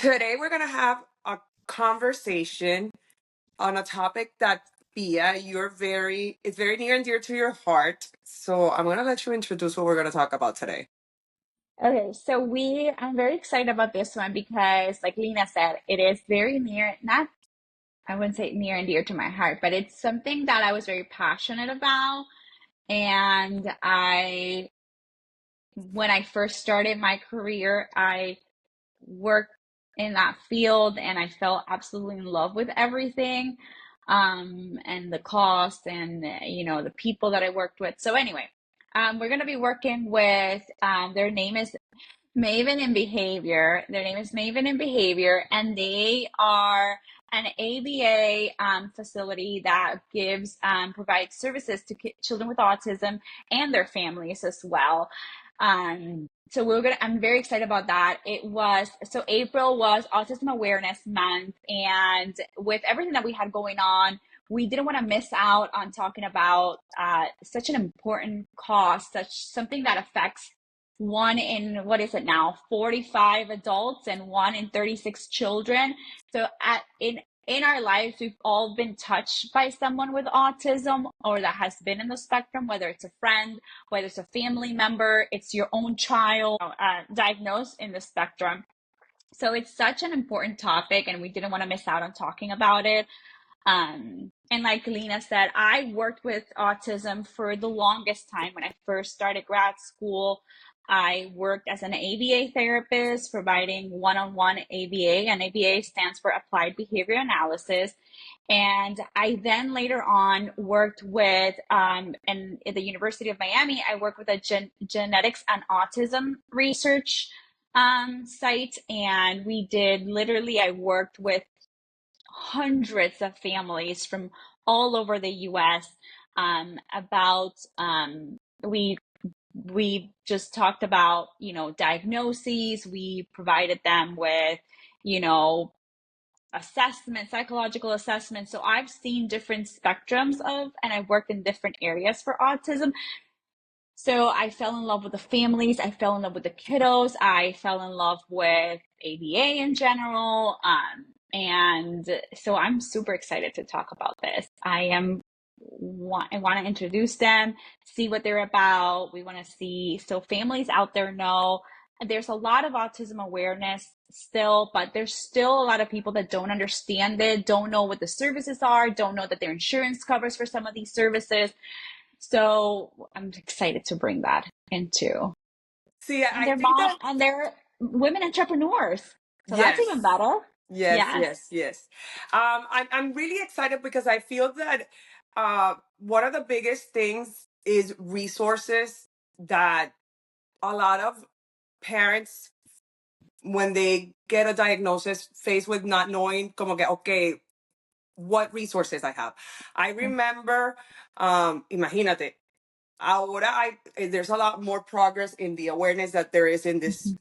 Today we're gonna have a conversation on a topic that Pia, it's very near and dear to your heart. So I'm gonna let you introduce what we're gonna talk about today. Okay, so I'm very excited about this one because, like Lena said, it is very near, not, I wouldn't say near and dear to my heart, but it's something that I was very passionate about. And when I first started my career, I worked in that field and I fell absolutely in love with everything, and the cost and, the people that I worked with. So anyway, we're going to be working with, their name is Maven in Behavior. Their name is Maven in Behavior, and they are an ABA facility that provides services to children with autism and their families as well. I'm very excited about that. April was Autism Awareness Month, and with everything that we had going on, we didn't want to miss out on talking about such an important cause, something that affects one in, what is it now, 45 adults and one in 36 children. So in our lives, we've all been touched by someone with autism or that has been in the spectrum, whether it's a friend, whether it's a family member, it's your own child diagnosed in the spectrum. So it's such an important topic, and we didn't want to miss out on talking about it. And like Lena said, I worked with autism for the longest time. When I first started grad school, I worked as an ABA therapist, providing one-on-one ABA, and ABA stands for Applied Behavior Analysis. And I then later on worked with, and at the University of Miami, I worked with a genetics and autism research site. And I worked with hundreds of families from all over the US, about we just talked about, diagnoses. We provided them with, assessment, psychological assessment. So I've seen different spectrums and I've worked in different areas for autism. So I fell in love with the families. I fell in love with the kiddos. I fell in love with ABA in general. And so I'm super excited to talk about this. I want to introduce them, see what they're about. We want to see, so families out there know there's a lot of autism awareness still, but there's still a lot of people that don't understand it, don't know what the services are, don't know that their insurance covers for some of these services. So I'm excited to bring that into. See, And I they're think mom that and they're women entrepreneurs. So that's yes, even better. yes, Yes. yes, yes. I'm really excited because I feel that one of the biggest things is resources that a lot of parents, when they get a diagnosis, faced with not knowing, como que, okay, what resources I have. I remember, imagínate, ahora there's a lot more progress in the awareness that there is in this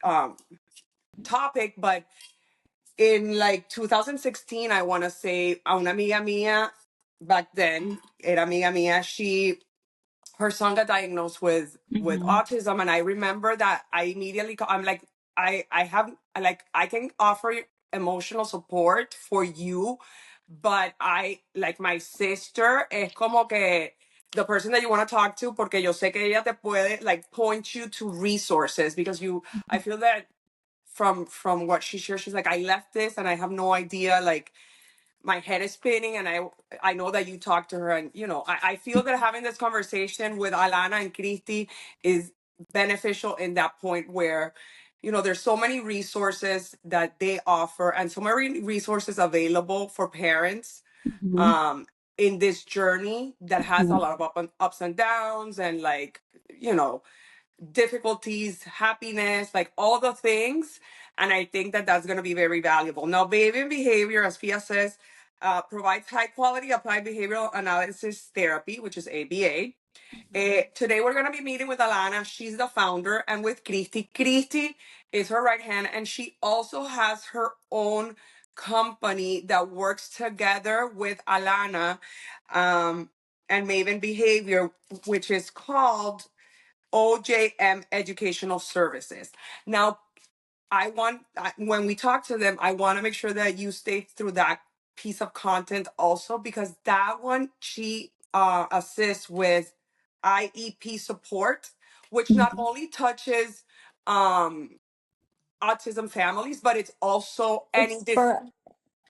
topic, but in like 2016, I want to say, a una amiga mía, back then, era amiga mía, her son got diagnosed with Mm-hmm. autism, and I remember that I immediately I'm like, I can offer emotional support for you, but I, like, my sister es como que the person that you want to talk to, porque yo sé que ella te puede like point you to resources, because I feel that from what she shared, she's like, I left this and I have no idea, like my head is spinning, and I know that you talked to her, and I feel that having this conversation with Alana and Christy is beneficial in that point where there's so many resources that they offer and so many resources available for parents Mm-hmm. in this journey that has a lot of ups and downs, and like you know difficulties, happiness, like all the things. And I think that that's going to be very valuable. Now, Baby Behavior, as Fia says, provides high quality applied behavioral analysis therapy, which is ABA. Today, we're going to be meeting with Alana. She's the founder, and with Christy. Christy is her right hand, and she also has her own company that works together with Alana and Maven Behavior, which is called OJM Educational Services. Now, when we talk to them, I want to make sure that you stay through that piece of content also, because that one, she assists with IEP support, which not Mhm. only touches um, autism families, but it's also It's for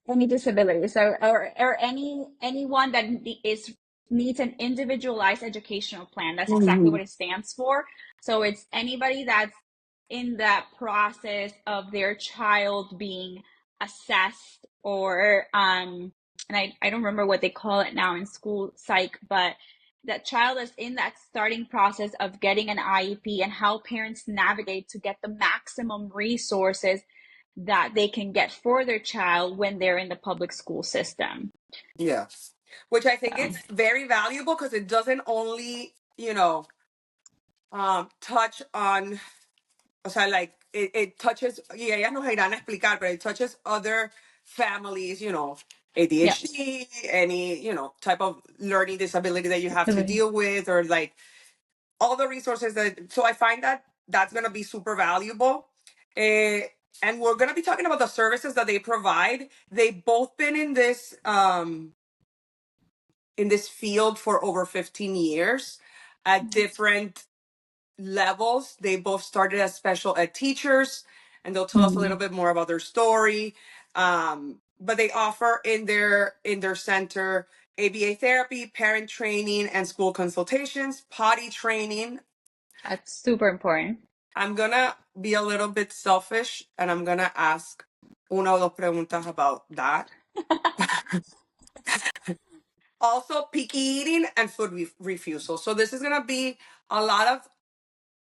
any disability, so or anyone that is needs an individualized educational plan. That's exactly Mhm. what it stands for. So it's anybody that's in that process of their child being assessed, or and I don't remember what they call it now in school psych, but that child is in that starting process of getting an IEP, and how parents navigate to get the maximum resources that they can get for their child when they're in the public school system. Yes. Which I think So, it's very valuable because it doesn't only, touch on, o sea, like it touches, y ellas nos irán a explicar, but it touches other families, yeah. ADHD, any, type of learning disability that you have to deal with, or like all the resources so I find that that's going to be super valuable. Eh, and we're going to be talking about the services that they provide. They've both been in this field for over 15 years at different levels. They both started as special ed teachers, and they'll tell us a little bit more about their story. But they offer in their center ABA therapy, parent training, and school consultations, potty training. That's super important. I'm gonna be a little bit selfish, and I'm gonna ask una o dos preguntas about that. Also, picky eating and food refusal. So this is gonna be a lot of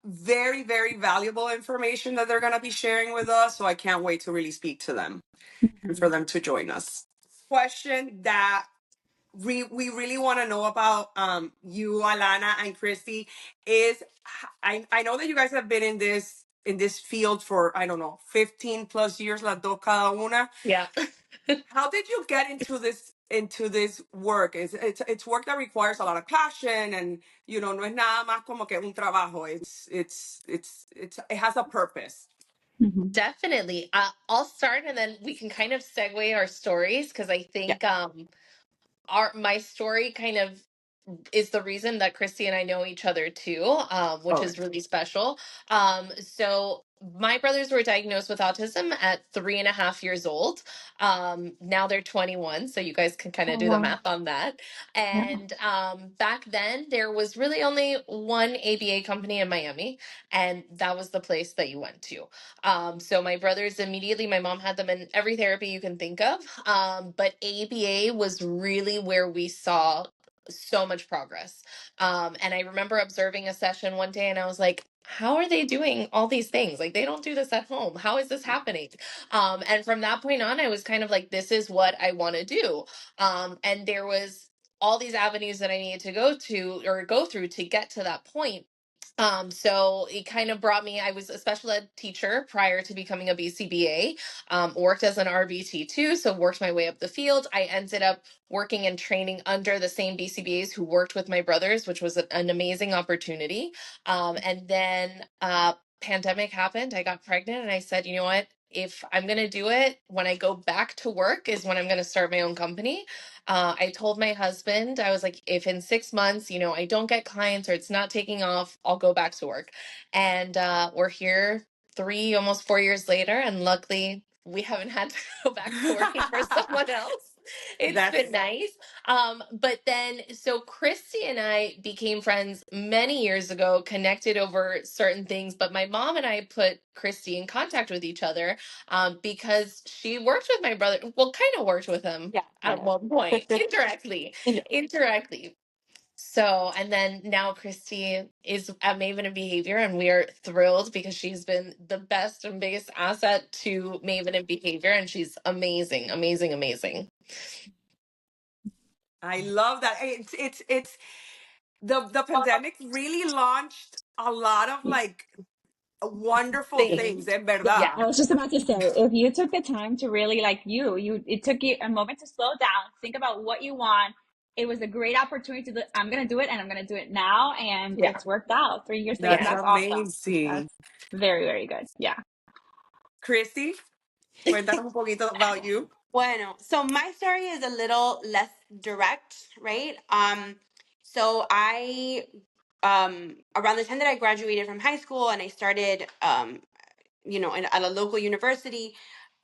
very, very valuable information that they're going to be sharing with us. So I can't wait to really speak to them and for them to join us. Question that we really want to know about you, Alana and Christy, is I know that you guys have been in this field for, I don't know, 15 plus years, las dos cada una. Yeah. How did you get into this work? It's work that requires a lot of passion, and no es nada más como que un trabajo. It has a purpose. Definitely. I'll start and then we can kind of segue our stories because I Yeah. think my story kind of is the reason that Christy and I know each other too, which Oh, is really special. So my brothers were diagnosed with autism at 3.5 years old. Now they're 21, so you guys can kind of Oh, do the wow. math on that. Yeah. And back then, there was really only one ABA company in Miami, and that was the place that you went to. So my brothers immediately, my mom had them in every therapy you can think of. But ABA was really where we saw so much progress. And I remember observing a session one day and I was like, how are they doing all these things? Like, they don't do this at home. How is this happening? And from that point on, I was kind of like, this is what I want to do. And there was all these avenues that I needed to go through to get to that point. So it kind of brought me, I was a special ed teacher prior to becoming a BCBA, worked as an RBT too, so worked my way up the field. I ended up working and training under the same BCBAs who worked with my brothers, which was an amazing opportunity. And then pandemic happened, I got pregnant and I said, you know what? If I'm going to do it, when I go back to work is when I'm going to start my own company. I told my husband, I was like, if in 6 months, I don't get clients or it's not taking off, I'll go back to work. And we're here almost 4 years later. And luckily, we haven't had to go back to working for someone else. It's been that's nice. But then, so Christy and I became friends many years ago, connected over certain things. But my mom and I put Christy in contact with each other because she worked with my brother, well, kind of worked with him Yeah. at one point, indirectly, Yeah. indirectly. So, and then now Christy is at Maven in Behavior, and we are thrilled because she's been the best and biggest asset to Maven in Behavior, and she's amazing, amazing, amazing. I love that. It's the pandemic really launched a lot of like wonderful things, Things. en Yeah, verdad. I was just about to say, if you took the time to really it took you a moment to slow down, think about what you want. It was a great opportunity to do, I'm going to do it and I'm going to do it now. And Yeah. it's worked out 3 years later. That's Yeah. That's awesome. amazing. That's very, very good. Yeah. Christy, cuéntanos un poquito about you. Bueno, so my story is a little less direct, right? So I around the time that I graduated from high school and I started at a local university,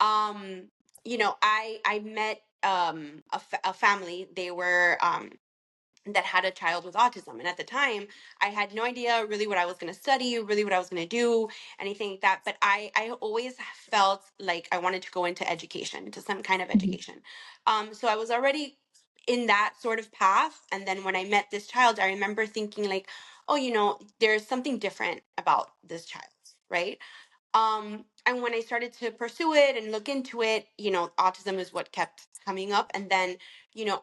um I met a family. They were that had a child with autism. And at the time, I had no idea really what I was going to study, really what I was going to do, anything like that. But I always felt like I wanted to go into education, into some kind of education. So I was already in that sort of path. And then when I met this child, I remember thinking like, oh, there's something different about this child, right? And when I started to pursue it and look into it, autism is what kept coming up. And then,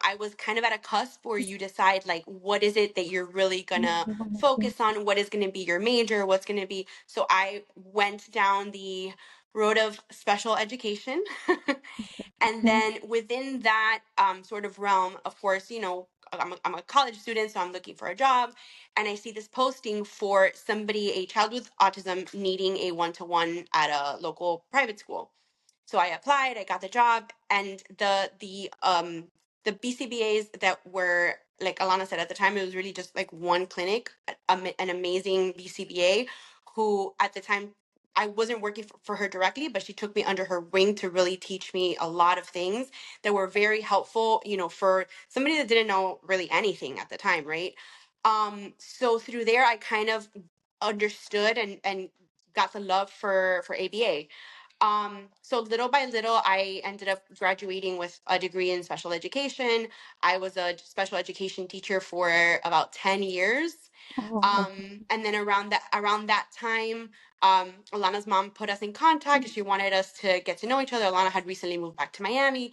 I was kind of at a cusp where you decide like what is it that you're really gonna focus on, what is gonna be your major, what's gonna be. So I went down the road of special education. And then within that sort of realm, of course, I'm a college student, so I'm looking for a job. And I see this posting for somebody, a child with autism, needing a one-to-one at a local private school. So I applied, I got the job, and the BCBAs that were, like Alana said, at the time it was really just like one clinic, an amazing BCBA who at the time I wasn't working for her directly, but she took me under her wing to really teach me a lot of things that were very helpful, for somebody that didn't know really anything at the time, right? So through there I kind of understood and got the love for ABA. So little by little, I ended up graduating with a degree in special education. I was a special education teacher for about 10 years. And then around that time, Alana's mom put us in contact. She wanted us to get to know each other. Alana had recently moved back to Miami.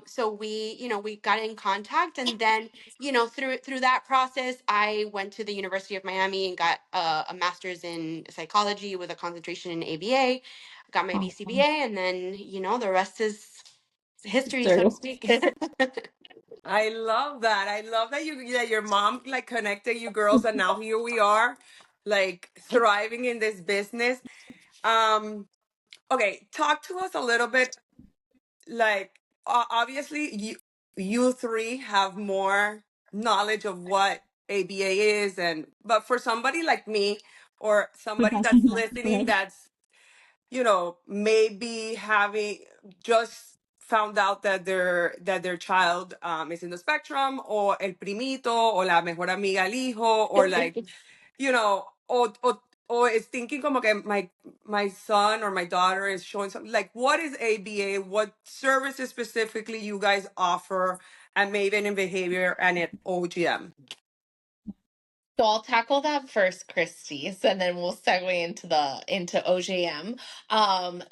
So we got in contact, and then, through that process, I went to the University of Miami and got a master's in psychology with a concentration in ABA. Got my BCBA, and then, the rest is history, so to speak. I love that. I love that your mom like connected you girls, and now here we are, like thriving in this business. Um, okay, talk to us a little bit. Like, obviously, you three have more knowledge of what ABA is, but for somebody like me or somebody that's listening, that's maybe having just found out that their child is in the spectrum, or el primito, or la mejor amiga el hijo, or like, or is thinking como que my son or my daughter is showing something. Like, what is ABA? What services specifically you guys offer at Maven in Behavior and at OGM? So I'll tackle that first, Christy, and then we'll segue into OJM.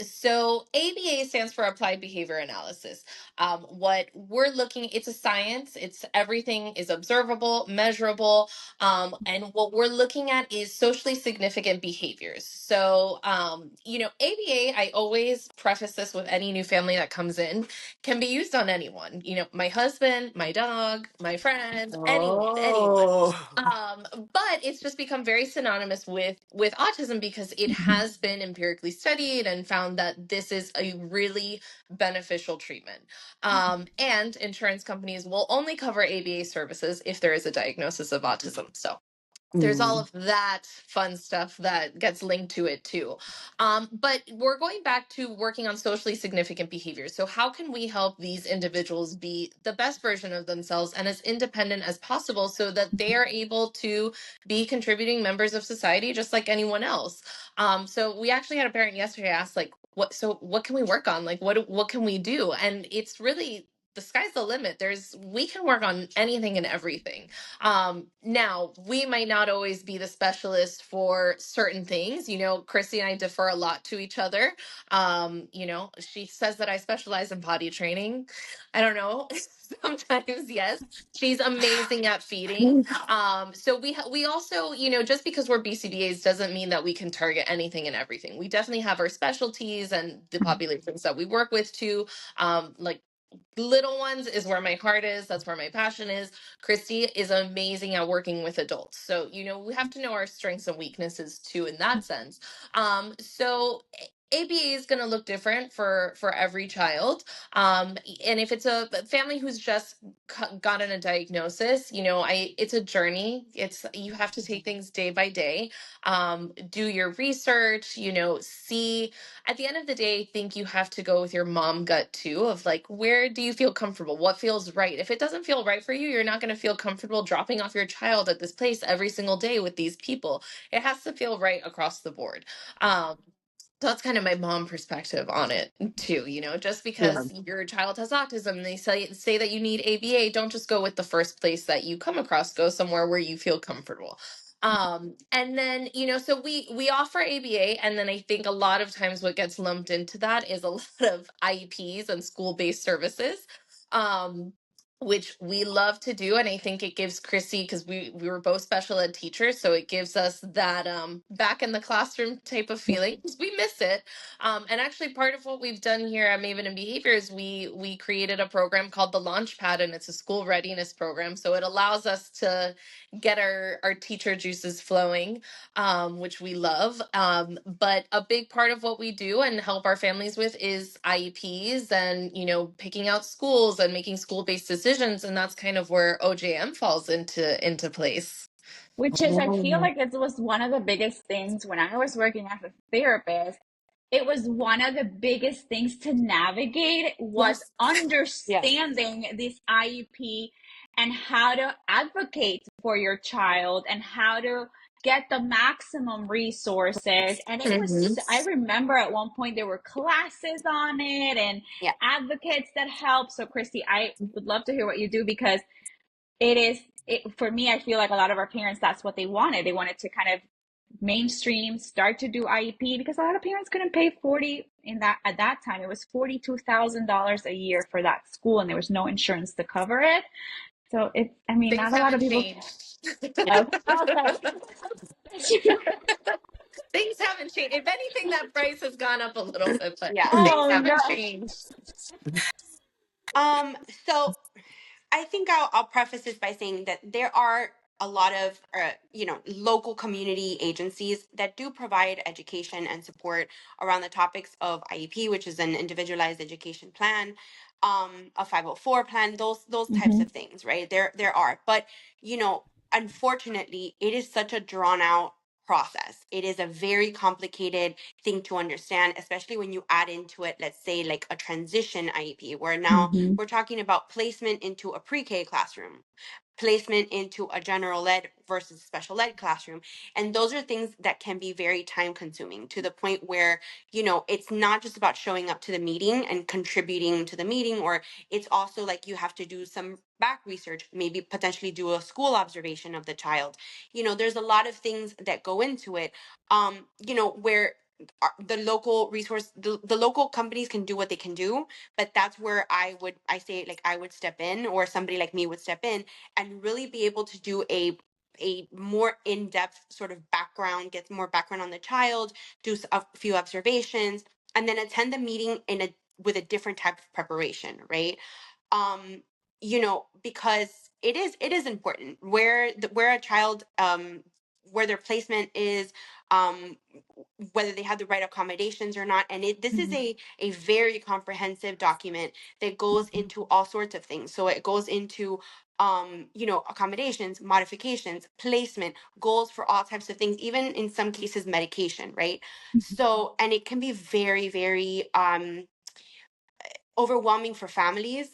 So ABA stands for Applied Behavior Analysis. What we're looking, it's a science. It's everything is observable, measurable, and what we're looking at is socially significant behaviors. So, ABA, I always preface this with any new family that comes in, can be used on anyone. My husband, my dog, my friends, anyone. Oh. But it's just become very synonymous with autism because it has been empirically studied and found that this is a really beneficial treatment. And insurance companies will only cover ABA services if there is a diagnosis of autism. So there's all of that fun stuff that gets linked to it too. But we're going back to working on socially significant behaviors. So how can we help these individuals be the best version of themselves and as independent as possible so that they are able to be contributing members of society just like anyone else? So we actually had a parent yesterday ask, like, what can we work on? Like, what can we do? And it's really, the sky's the limit. We can work on anything and everything. Now, we might not always be the specialist for certain things. Chrissy and I differ a lot to each other. She says that I specialize in potty training. I don't know. Sometimes, yes. She's amazing at feeding. So we also, just because we're BCBAs doesn't mean that we can target anything and everything. We definitely have our specialties and the populations that we work with too. Like, little ones is where my heart is. That's where my passion is. Christy is amazing at working with adults. So, we have to know our strengths and weaknesses too in that sense. So ABA is going to look different for every child. And if it's a family who's just gotten a diagnosis, it's a journey. You have to take things day by day. Do your research, see. At the end of the day, I think you have to go with your mom gut too, of like, where do you feel comfortable? What feels right? If it doesn't feel right for you, you're not going to feel comfortable dropping off your child at this place every single day with these people. It has to feel right across the board. Um, so that's kind of my mom perspective on it too. Just Yeah. because your child has autism and they say that you need ABA, don't just go with the first place that you come across. Go somewhere where you feel comfortable. And then, so we offer ABA, and then I think a lot of times what gets lumped into that is a lot of IEPs and school-based services. Which we love to do, and I think it gives Chrissy, because we were both special ed teachers, so it gives us that back in the classroom type of feeling, 'cause we miss it. And actually part of what we've done here at Maven and Behavior is we created a program called the Launchpad, and it's a school readiness program, so it allows us to get our teacher juices flowing, which we love. But a big part of what we do and help our families with is IEPs and, picking out schools and making school-based decisions. And that's kind of where OJM falls into place. Which is, I feel like it was one of the biggest things when I was working as a therapist. It was one of the biggest things to navigate was Yes. Yes. understanding this IEP and how to advocate for your child and how to get the maximum resources. And it was, I remember at one point there were classes on it and Yeah. advocates that help. So Christy, I would love to hear what you do, because for me, I feel like a lot of our parents, that's what they wanted. They wanted to kind of mainstream, start to do IEP, because a lot of parents couldn't pay at that time it was $42,000 a year for that school, and there was no insurance to cover it. So Things not a lot of haven't people. changed. Okay. Things haven't changed. If anything, that price has gone up a little bit, but Yeah. things Oh haven't no. changed. So I think I'll preface this by saying that there are a lot of local community agencies that do provide education and support around the topics of IEP, which is an individualized education plan, a 504 plan, those types Mm-hmm. of things, right? There are, but unfortunately, it is such a drawn out process. It is a very complicated thing to understand, especially when you add into it, let's say, like a transition IEP, where now Mm-hmm. we're talking about placement into a pre-K classroom, placement into a general ed versus special ed classroom. And those are things that can be very time consuming, to the point where, it's not just about showing up to the meeting and contributing to the meeting, or it's also like you have to do some back research, maybe potentially do a school observation of the child. There's a lot of things that go into it, where the local resource, the local companies can do what they can do, but that's where I say, like, I would step in, or somebody like me would step in and really be able to do a more in-depth sort of background, get more background on the child, do a few observations, and then attend the meeting with a different type of preparation, right? Because it is important where a child, where their placement is, um whether they have the right accommodations or not. And this is a very comprehensive document that goes into all sorts of things. So it goes into accommodations, modifications, placement, goals for all types of things, even in some cases medication, right? So, and it can be very, very overwhelming for families,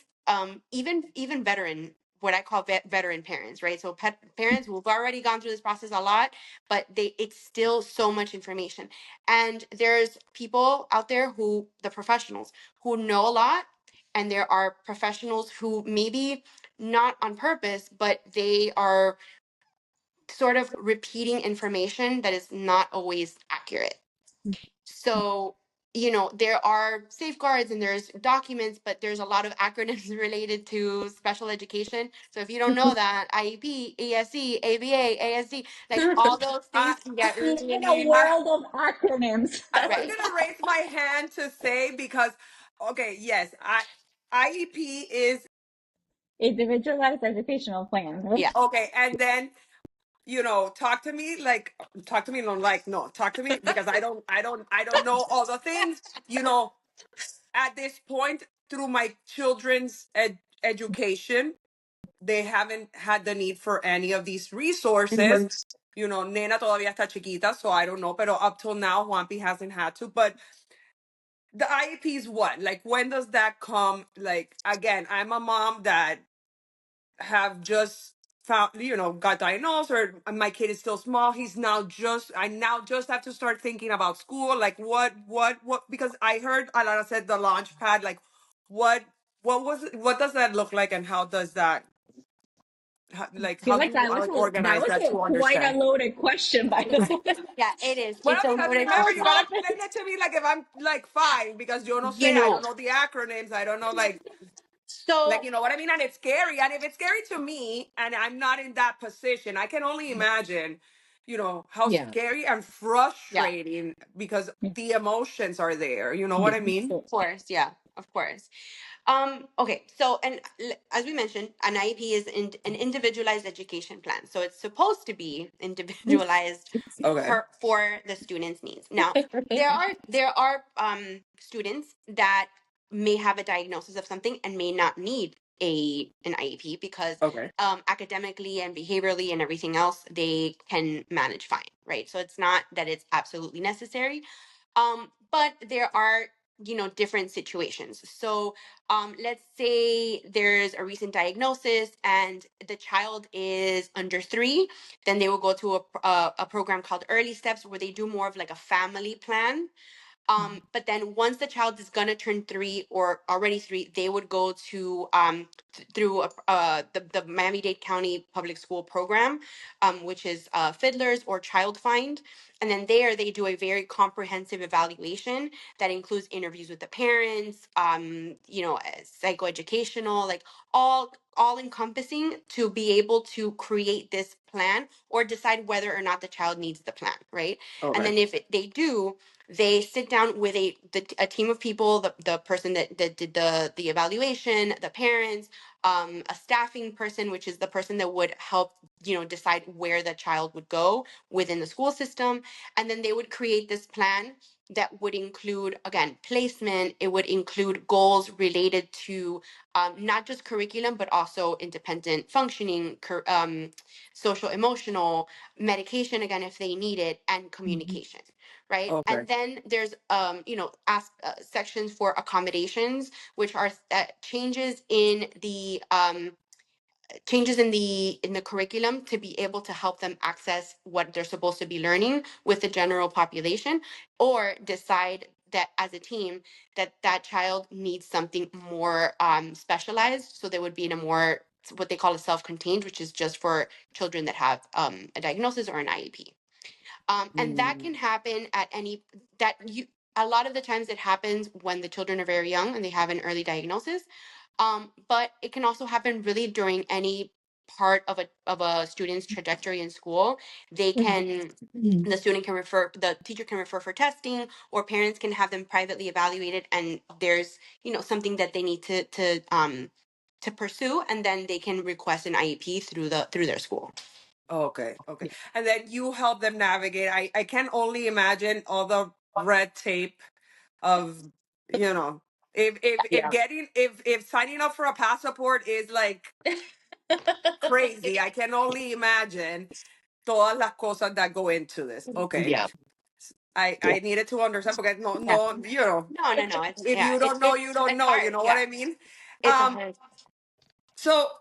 even veteran, what I call veteran parents, right? So parents who've already gone through this process a lot, but it's still so much information. And there's people out there, the professionals who know a lot, and there are professionals who, maybe not on purpose, but they are sort of repeating information that is not always accurate. So, there are safeguards and there's documents, but there's a lot of acronyms related to special education. So if you don't know that, IEP, ESE, ABA, ASD, like all those I, things can get We live in a really, I, world of acronyms. I'm right. gonna raise my hand to say, because okay, yes, IEP is Individualized educational plan. Yeah. okay, and then talk to me like talk to me no like no talk to me because I don't know all the things at this point through my children's education. They haven't had the need for any of these resources. Nena todavía está chiquita, so I don't know. Pero up till now, Juanpi hasn't had to. But the IEP is what? Like, when does that come? Like, again, I'm a mom that have just found, got diagnosed, or my kid is still small. I now just have to start thinking about school. Like, what? Because I heard Alana said the Launchpad. Like, what, what does that look like, and how does that, I feel how do like you like that organize was that to quite a understand? loaded question, by the way. Yeah, it is. Well, It's a because loaded remember, you question. gotta explain it to me like if I'm like five, because yo no You sé, I know, don't know the acronyms, I don't know like so you know what I mean, and it's scary. And if it's scary to me, and I'm not in that position, I can only imagine, how Yeah. scary and yeah, frustrating because the emotions are there. You know what Yeah. I mean? of course, yeah, of course. Okay, so as we mentioned, an IEP is an individualized education plan. So it's supposed to be individualized Okay. for the student's needs. Now, there are students that may have a diagnosis of something and may not need an IEP because Okay. academically and behaviorally and everything else they can manage fine, right? So it's not that it's absolutely necessary. But there are different situations. So let's say there's a recent diagnosis and the child is under 3, then they will go to a program called Early Steps, where they do more of like a family plan. But then once the child is gonna turn 3 or already 3, they would go to through the Miami-Dade County Public School program, which is Fiddlers or Child Find. And then there they do a very comprehensive evaluation that includes interviews with the parents, psychoeducational, like all encompassing, to be able to create this plan or decide whether or not the child needs the plan, right? And Okay. then if they do, they sit down with a team of people, the person that did the evaluation, the parents, a staffing person, which is the person that would help decide where the child would go within the school system. And then they would create this plan that would include, again, placement. It would include goals related to not just curriculum, but also independent functioning, social emotional, medication, again, if they need it, and communication, right? Okay. And then there's sections for accommodations, which are changes in the curriculum to be able to help them access what they're supposed to be learning with the general population, or decide that as a team that child needs something more specialized, so they would be in a more, what they call a self-contained, which is just for children that have a diagnosis or an IEP. And that Mm. can happen at any that you a lot of the times it happens when the children are very young and they have an early diagnosis. But it can also happen really during any part of a student's trajectory in school. They can the teacher can refer for testing, or parents can have them privately evaluated, and there's something that they need to pursue, and then they can request an IEP through their school. Okay. Okay. And then you help them navigate. I can only imagine all the red tape of, you know, if Yeah. getting if signing up for a passport is like crazy, I can only imagine todas las cosas that go into this. Okay. Yeah. I needed to understand because Yeah. No, it's, if yeah, you don't know, you don't it's know, you hard. know what Yeah, I mean? it's a Um, hard. so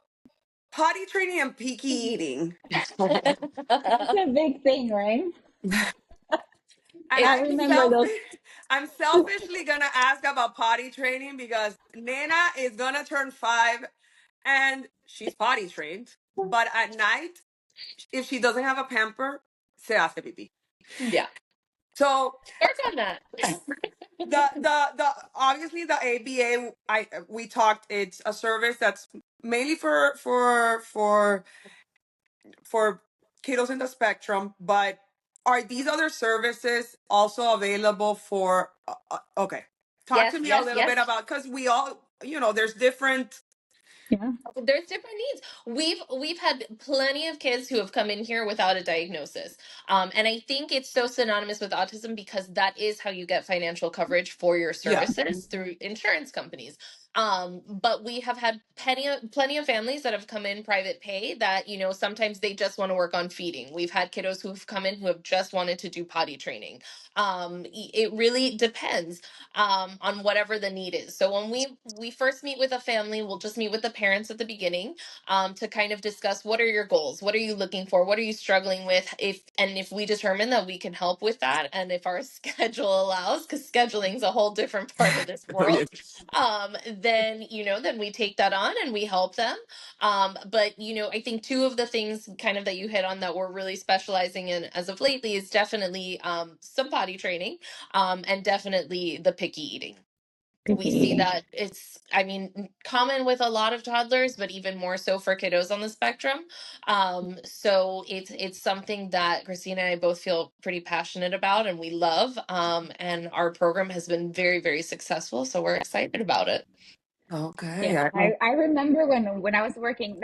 potty training and picky eating. That's a big thing, right? And I It's remember those. I'm selfishly gonna ask about potty training because Nana is gonna turn 5 and she's potty trained. But at night, if she doesn't have a pamper, se hace pipí. yeah. So Work on that. the obviously the ABA, we talked, it's a service that's mainly for kiddos in the spectrum, but are these other services also available for okay, talk Yes, to me a yes, little yes. bit about, because we all, there's different Yeah. There's different needs. We've had plenty of kids who have come in here without a diagnosis, and I think it's so synonymous with autism because that is how you get financial coverage for your Yeah. services through insurance companies. But we have had plenty of families that have come in private pay that, sometimes they just want to work on feeding. We've had kiddos who've come in who have just wanted to do potty training. It really depends on whatever the need is. So when we first meet with a family, we'll just meet with the parents at the beginning, to kind of discuss what are your goals, what are you looking for, what are you struggling with, if we determine that we can help with that, and if our schedule allows, because scheduling is a whole different part of this Oh, yeah. world, then we take that on and we help them. But I think two of the things kind of that you hit on that we're really specializing in as of lately is definitely some potty training, and definitely the picky eating. Picky We see eating. that it's, I mean, common with a lot of toddlers, but even more so for kiddos on the spectrum. So it's something that Christina and I both feel pretty passionate about and we love. And our program has been very, very successful. So we're excited about it. Okay. Yeah, I remember when I was working,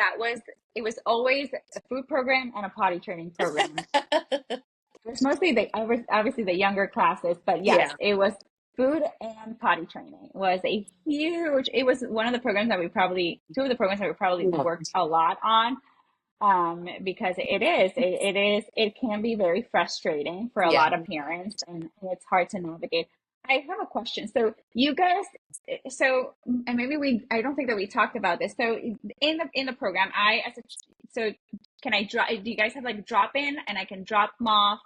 it was always a food program and a potty training program. It was mostly obviously the younger classes, but yes, Yeah. it was food and potty training. It was one of the programs that we probably two of the programs that we probably Yeah. worked a lot on, because it can be very frustrating for a Yeah. lot of parents, and it's hard to navigate. I have a question. So you guys, and maybe I don't think that we talked about this. So in the program, so can I drop? Do you guys have like drop in, and I can drop them off?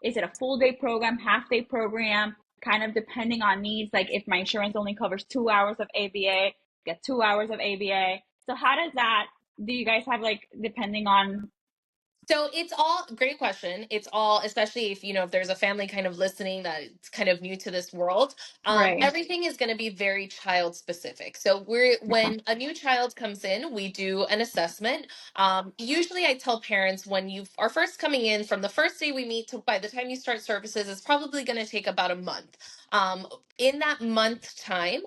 Is it a full day program, half day program? Kind of depending on needs. Like if my insurance only covers 2 hours of ABA, get 2 hours of ABA. So how does that? Do you guys have like depending on? So it's all great question. It's all, especially if there's a family kind of listening that's kind of new to this world. Right. Everything is going to be very child specific. So when a new child comes in, we do an assessment. Usually, I tell parents when you are first coming in, from the first day we meet to by the time you start services, it's probably going to take about a month. In that month time,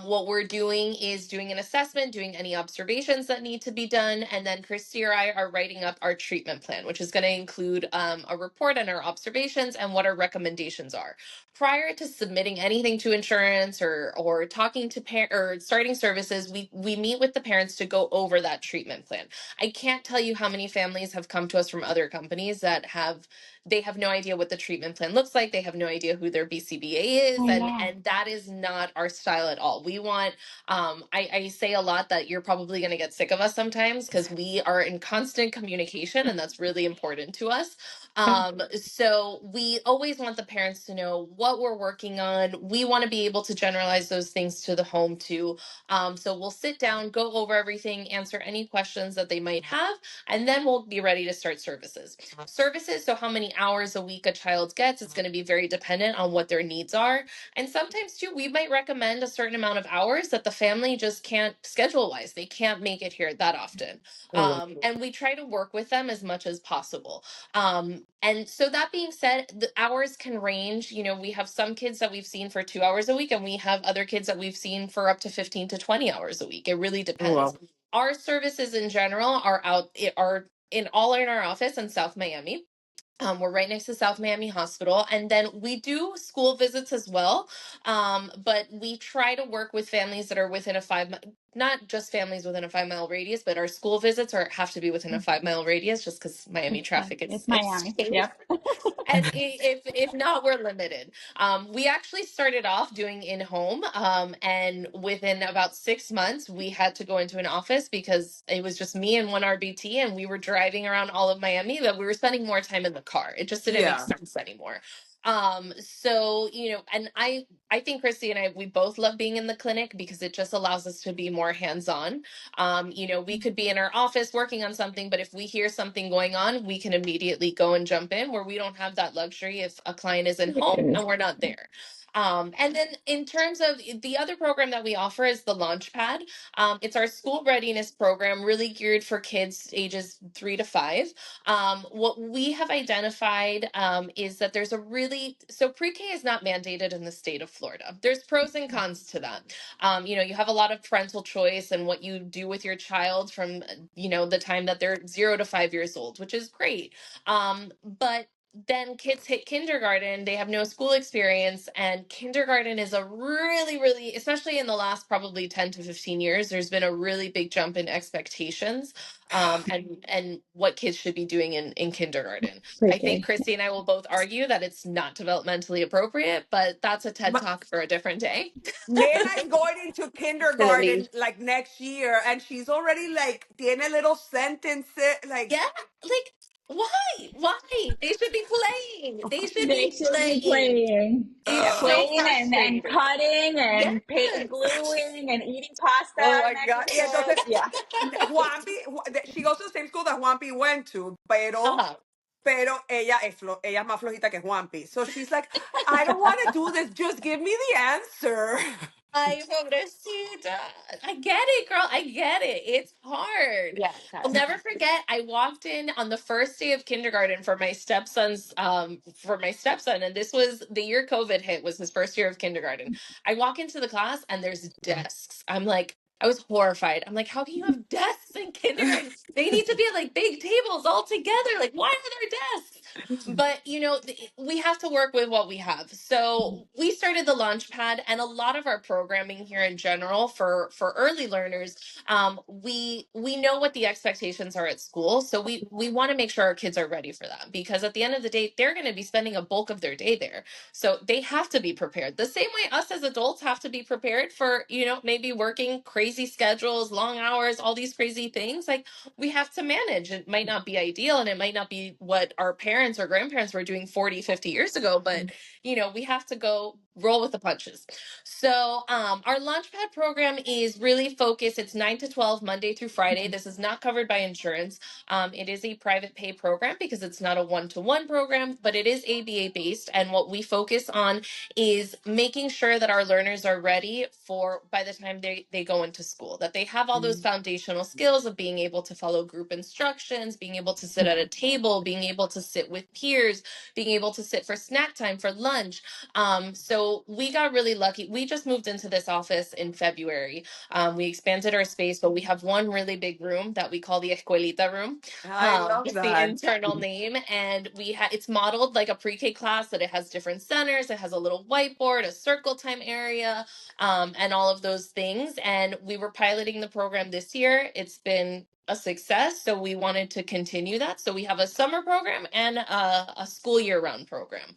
what we're doing is doing an assessment, doing any observations that need to be done, and then Christy or I are writing up our treatment plan, which is going to include a report on our observations and what our recommendations are. Prior to submitting anything to insurance or talking to or starting services, we meet with the parents to go over that treatment plan. I can't tell you how many families have come to us from other companies that they have no idea what the treatment plan looks like. They have no idea who their BCBA is, Oh and yeah. that is not our style at all. We want, I say a lot that you're probably going to get sick of us sometimes because we are in constant communication, and that's really important to us. So we always want the parents to know what we're working on. We want to be able to generalize those things to the home too. So we'll sit down, go over everything, answer any questions that they might have, and then we'll be ready to start services. So how many hours a week a child gets, it's going to be very dependent on what their needs are. And sometimes too, we might recommend a certain amount of hours that the family just can't schedule wise. They can't make it here that often. Oh, And we try to work with them as much as possible. And so that being said, the hours can range. We have some kids that we've seen for 2 hours a week, and we have other kids that we've seen for up to 15 to 20 hours a week. It really depends. wow. Our services in general are all in our office in South Miami. We're right next to South Miami Hospital. And then we do school visits as well. But we try to work with families that are within not just families within a 5 mile radius, but our school visits have to be within a 5 mile radius just because Miami traffic It's it's Miami. changed. Yep. And if not, we're limited. We actually started off doing in home, and within about 6 months, we had to go into an office because it was just me and one RBT, and we were driving around all of Miami. That we were spending more time in the car. It just didn't make Yeah. sense anymore. So and I think Christy and I, we both love being in the clinic because it just allows us to be more hands-on. We could be in our office working on something, but if we hear something going on, we can immediately go and jump in, where we don't have that luxury if a client isn't home and we're not there. And then in terms of the other program that we offer is the Launchpad. It's our school readiness program, really geared for kids ages 3 to 5. What we have identified is that there's a really, so pre-K is not mandated in the state of Florida. There's pros and cons to that. You have a lot of parental choice and what you do with your child from, the time that they're 0 to 5 years old, which is great. But then kids hit kindergarten, they have no school experience, and kindergarten is a really, really, especially in the last probably 10 to 15 years, there's been a really big jump in expectations, and what kids should be doing in kindergarten. I think Pre-K. Christy and I will both argue that it's not developmentally appropriate, but that's a TED My, talk for a different day. Nena is going into Definitely. kindergarten like next year, and she's already like tiene little sentences like. Yeah, like why? They should be playing. They should They be should be playing. playing, It's so playing and frustrating. cutting Yes. and gluing and eating pasta Oh my next God. to Y school. entonces, Yeah. She goes to the same school that Juanpi went to, Uh-huh. pero ella es más flojita que Juanpi. So she's like, I don't want to do this. Just give me the answer. I pobrecita. I get it, girl. I get it. It's hard. Yeah, I'll sorry. never forget. I walked in on the first day of kindergarten for my stepson, and this was the year COVID hit, was his first year of kindergarten. I walk into the class and there's desks. I was horrified. I'm like, how can you have desks in kindergarten? They need to be at like big tables all together. Like, why are there desks? But we have to work with what we have. So we started the Launchpad, and a lot of our programming here in general for early learners, we know what the expectations are at school. So we want to make sure our kids are ready for that, because at the end of the day, they're going to be spending a bulk of their day there. So they have to be prepared. The same way us as adults have to be prepared for, maybe working crazy schedules, long hours, all these crazy things. Like, we have to manage. It might not be ideal, and it might not be what our parents or grandparents were doing 40, 50 years ago, but we have to go roll with the punches. So our Launchpad program is really focused. It's 9 to 12, Monday through Friday. This is not covered by insurance. It is a private pay program because it's not a one-to-one program, but it is ABA based. And what we focus on is making sure that our learners are ready for by the time they go into school, that they have all those foundational skills of being able to follow group instructions, being able to sit at a table, being able to sit with peers, being able to sit for snack time, for lunch. So we got really lucky. We just moved into this office in February. We expanded our space, but we have one really big room that we call the Escuelita room. I love It's the that. internal name, and it's modeled like a pre-K class, that it has different centers, it has a little whiteboard, a circle time area, and all of those things. And we were piloting the program this year. It's been a success, so we wanted to continue that. So we have a summer program and a school year-round program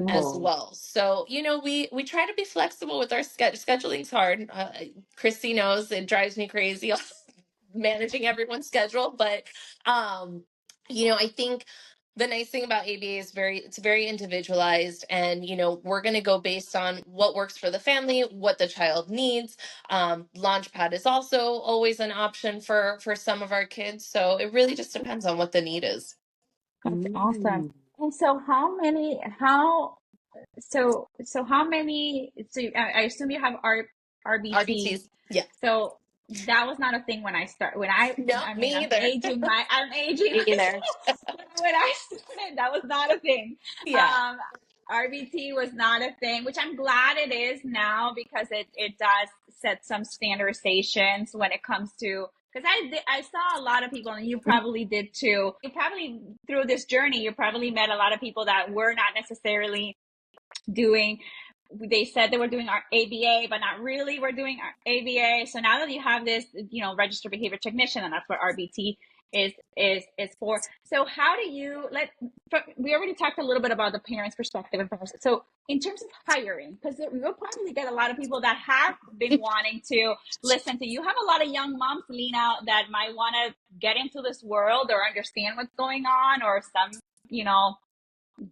as Oh. well. So we try to be flexible with our scheduling's hard. Christy knows it drives me crazy managing everyone's schedule, but I think the nice thing about ABA is it's very individualized, and we're going to go based on what works for the family, what the child needs. Launchpad is also always an option for some of our kids, so it really just depends on what the need is. That's awesome. And so how many, so I assume you have RBTs. RBTs, yeah. So that was not a thing No, I mean, me either. I'm aging Me either. myself. When I started, that was not a thing. Yeah. RBT was not a thing, which I'm glad it is now, because it does set some standardizations when it comes to, because I saw a lot of people, and you probably did too. You probably, through this journey, you probably met a lot of people that were not necessarily doing, they said they were doing our ABA, but not really were doing our ABA. So now that you have this, registered behavior technician, and that's what RBT is for. So how do you we already talked a little bit about the parents' perspective and parents. So in terms of hiring, because you'll probably get a lot of people that have been wanting to listen to you. Have a lot of young moms, Lena, that might want to get into this world or understand what's going on, or some,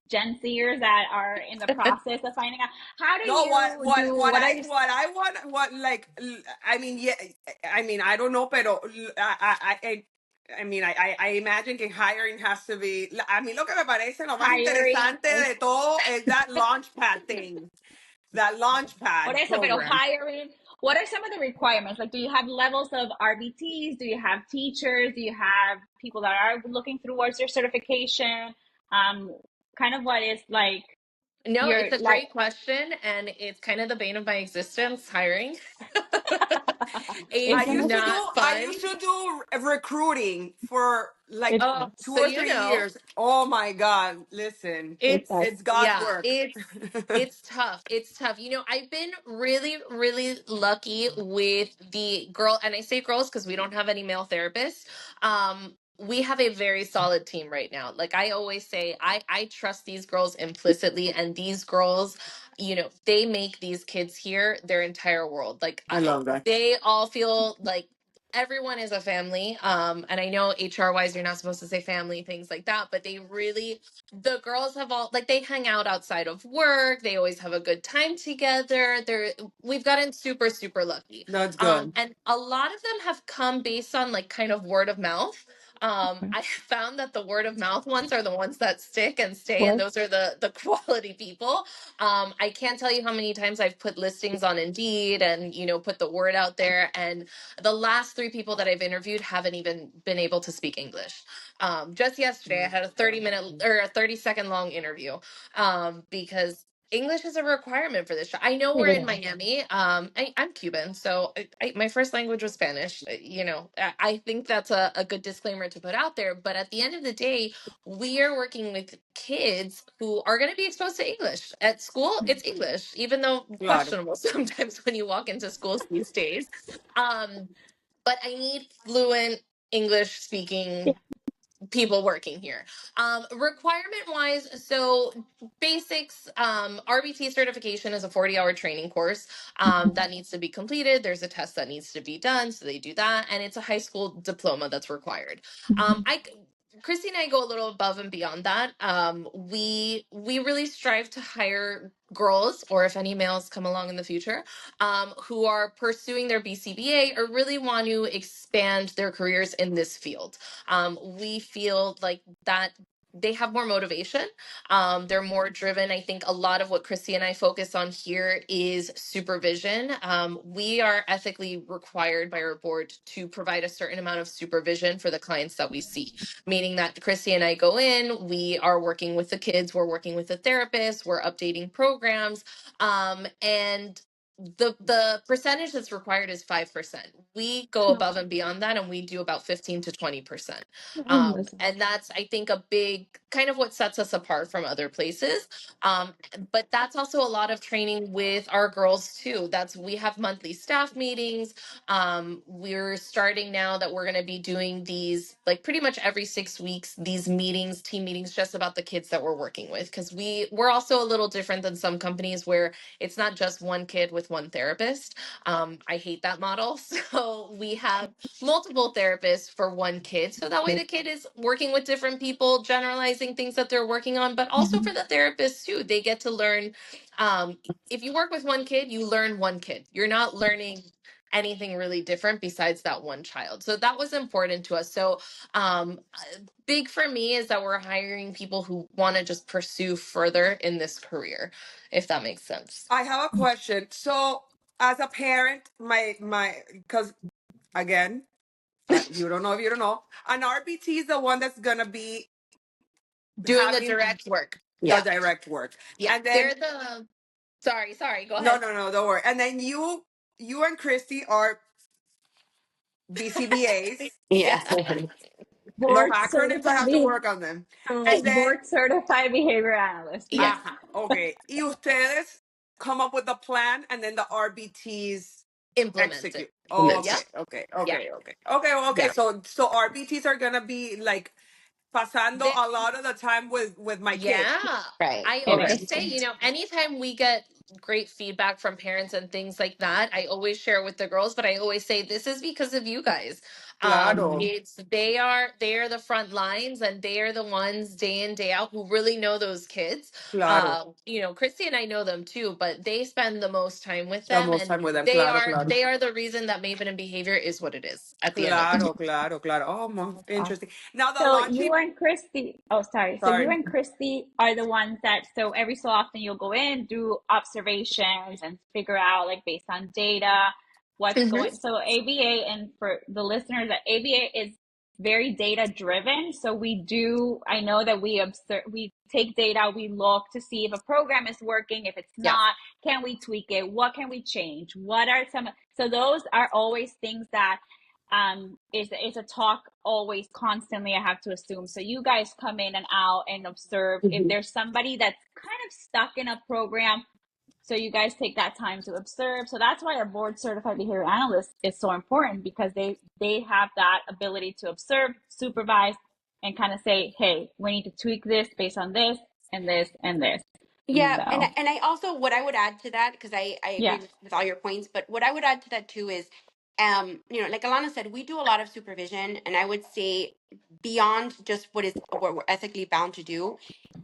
Gen Zers that are in the process of finding out. How do No, you do, what are your, what I want, I mean, yeah, I mean, I don't know, pero I mean, I imagine que hiring has to be, a mí lo que me parece lo más hiring interesante is de todo es that Launchpad thing. that Por Launchpad eso, pero program. hiring, what are some of the requirements? Like, do you have levels of RBTs? Do you have teachers? Do you have people that are looking towards your certification? Kind of what is like No, your it's a like great question, and it's kind of the bane of my existence, hiring. it's It's gonna not I fun. used to do recruiting for like it's Oh, two so or you three know, years. Oh my God. Listen, it's it's it's God's yeah, work. it's tough. It's tough. You know, I've been really, really lucky with the girl, and I say girls because we don't have any male therapists. We have a very solid team right now. Like I always say, I trust these girls implicitly, and these girls, you know, they make these kids here their entire world. Like I love that. they all feel like everyone is a family. And I know HR wise, you're not supposed to say family, things like that, but they really, the girls have all like they hang out outside of work. They always have a good time together. We've gotten super, super lucky. That's good. And a lot of them have come based on like kind of word of mouth. I found that the word of mouth ones are the ones that stick and stay, and what those are the quality people. I can't tell you how many times I've put listings on Indeed and, you know, put the word out there. And the last three people that I've interviewed haven't even been able to speak English. Just yesterday, I had a 30-minute or a 30-second long interview because English is a requirement for this show. I know we're it in is. Miami. I'm Cuban, so my first language was Spanish. You know, I think that's a good disclaimer to put out there. But at the end of the day, we are working with kids who are going to be exposed to English at school. It's English, even though Claro. questionable sometimes when you walk into schools these days. Um, but I need fluent English speaking people working here. Requirement wise, so basics, RBT certification is a 40-hour training course that needs to be completed. There's a test that needs to be done, so they do that, and it's a high school diploma that's required. Christy and I go a little above and beyond that. We really strive to hire girls, or if any males come along in the future, who are pursuing their BCBA or really want to expand their careers in this field. We feel like that they have more motivation. They're more driven. I think a lot of what Christy and I focus on here is supervision. We are ethically required by our board to provide a certain amount of supervision for the clients that we see, meaning that Christy and I go in, we are working with the kids, we're working with the therapist, we're updating programs, and the percentage that's required is 5%. We go above and beyond that, and we do about 15 to 20%. And that's, I think, a big kind of what sets us apart from other places. But that's also a lot of training with our girls too. That's, we have monthly staff meetings. We're starting now that we're going to be doing these like pretty much every 6 weeks, these meetings, team meetings, just about the kids that we're working with, because we're also a little different than some companies where it's not just one kid with one therapist. I hate that model. So we have multiple therapists for one kid. So that way the kid is working with different people, generalizing things that they're working on, but also for the therapists too. They get to learn. If you work with one kid, you learn one kid. You're not learning anything really different besides that one child. So that was important to us. So big for me is that we're hiring people who want to just pursue further in this career, if that makes sense. I have a question. So, as a parent, because again, you don't know if you don't know, an RBT is the one that's gonna be Doing the having direct work. the Yeah. direct work, Yeah. and then They're the, sorry, go no, ahead. no, no, don't worry. And then you and Christy are BCBAs. Yes. Yeah. Those Board acronyms, I certified have to work on them. so And then, board certified behavior analyst. Yeah. Yes. ajá, okay. Y ustedes come up with the plan, and then the RBTs Implement it. execute. Oh, Yeah. okay, okay, Yeah. okay, okay, okay, okay. Yeah. So RBTs are gonna be like pasando They, a lot of the time with my kids. yeah. Right. I Okay. always say, you know, anytime we get great feedback from parents and things like that, I always share with the girls, but I always say this is because of you guys. Claro, It's they are the front lines, and they are the ones day in, day out who really know those kids. claro. You know, Christy and I know them too, but they spend the most time with The them, most and time with them. Claro, claro. they are the reason that Maven and Behavior is what it is at the end of the day. Claro, claro, claro. Oh, interesting. Now the So launching. you and Christy, oh sorry. So you Sorry. and Christy are the ones that, so every so often you'll go in, do observations and figure out, like, based on data, what's Hmm. going. So ABA, and for the listeners, that ABA is very data driven. So I know that we observe, we take data, we look to see if a program is working. If it's Yeah. not, can we tweak it? What can we change? What are some, so those are always things that is a talk always constantly, I have to assume. So you guys come in and out and observe if Hmm. there's somebody that's kind of stuck in a program, so you guys take that time to observe. So that's why a board certified behavior analyst is so important, because they have that ability to observe, supervise, and kind of say, hey, we need to tweak this based on this and this and this. Yeah, and So I also, what I would add to that, because I agree yeah. with all your points, but what I would add to that too is, like Alana said, we do a lot of supervision, and I would say beyond just what we're ethically bound to do,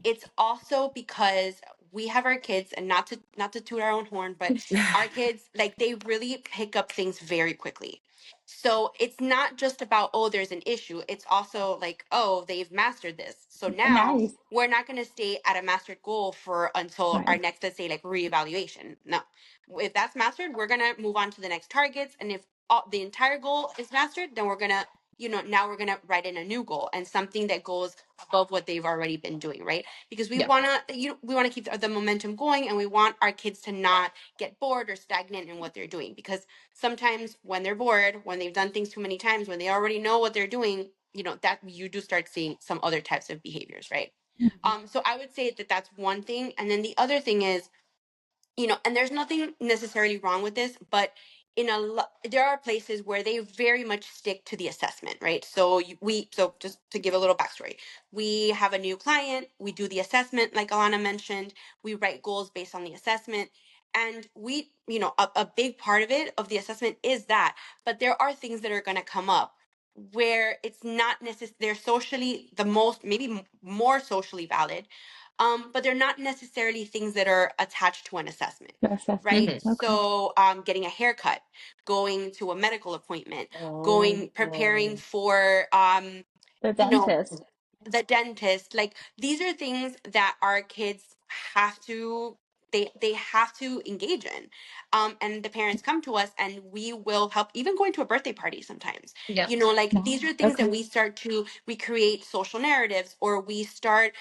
it's also because we have our kids, and not to toot our own horn, but our kids, like, they really pick up things very quickly. So it's not just about, oh, there's an issue. It's also like, oh, they've mastered this. So now Nice. we're not going to stay at a mastered goal for until our Right. next, let's say, like, reevaluation. No, if that's mastered, we're going to move on to the next targets. And if the entire goal is mastered, then we're going to, now we're going to write in a new goal and something that goes above what they've already been doing, right? Because we Yeah. want to, we want to keep the momentum going, and we want our kids to not get bored or stagnant in what they're doing. Because sometimes when they're bored, when they've done things too many times, when they already know what they're doing, that you do start seeing some other types of behaviors, right? So I would say that that's one thing. And then the other thing is, and there's nothing necessarily wrong with this, but there are places where they very much stick to the assessment, right? So so just to give a little backstory, we have a new client, we do the assessment, like Alana mentioned, we write goals based on the assessment, and we, a big part of it, of the assessment, is that, but there are things that are going to come up where it's not necessarily, they're socially the most, maybe more socially valid, but they're not necessarily things that are attached to an assessment, The assessment. right? Hmm. Okay. So, getting a haircut, going to a medical appointment, Oh. preparing for, The you know, dentist. the dentist. Like, these are things that our kids have to, they have to engage in, and the parents come to us, and we will help, even going to a birthday party sometimes, Yeah. like, these Wow. are things that Okay. we start to, we create social narratives, or we start,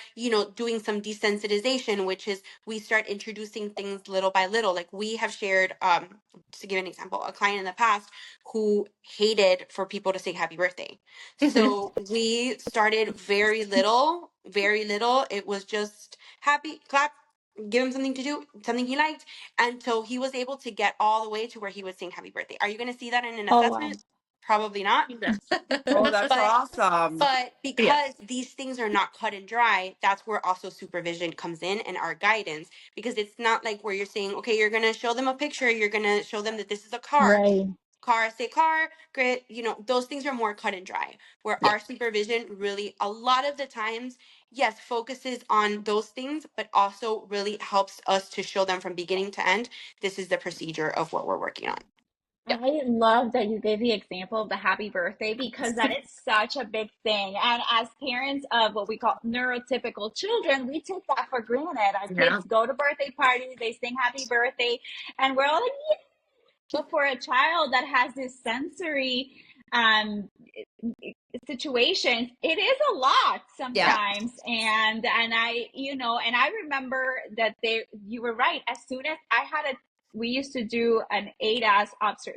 doing some desensitization, which is we start introducing things little by little. Like, we have shared, to give an example, a client in the past who hated for people to say happy birthday. Hmm. So we started very little, very little. It was just happy, clap, give him something to do, something he liked, until he was able to get all the way to where he was saying happy birthday. Are you going to see that in an Oh wow. assessment? Probably not. Yeah. Oh, that's But awesome. Yeah. because these things are not cut and dry, that's where also supervision comes in, and our guidance, because it's not like where you're saying, okay, you're going to show them a picture, you're going to show them that this is a car. Right. Car, say car, grit, those things are more cut and dry. Where Yeah. our supervision really, a lot of the times, yes, focuses on those things, but also really helps us to show them from beginning to end, this is the procedure of what we're working on. Yeah. I love that you gave the example of the happy birthday, because that is such a big thing. And as parents of what we call neurotypical children, we take that for granted. Our Yeah. kids go to birthday parties, they sing happy birthday, and we're all like, yeah. But for a child that has this sensory um, situations, it is a lot Yeah. sometimes. And I remember that you were right. As soon as we used to do an ADAS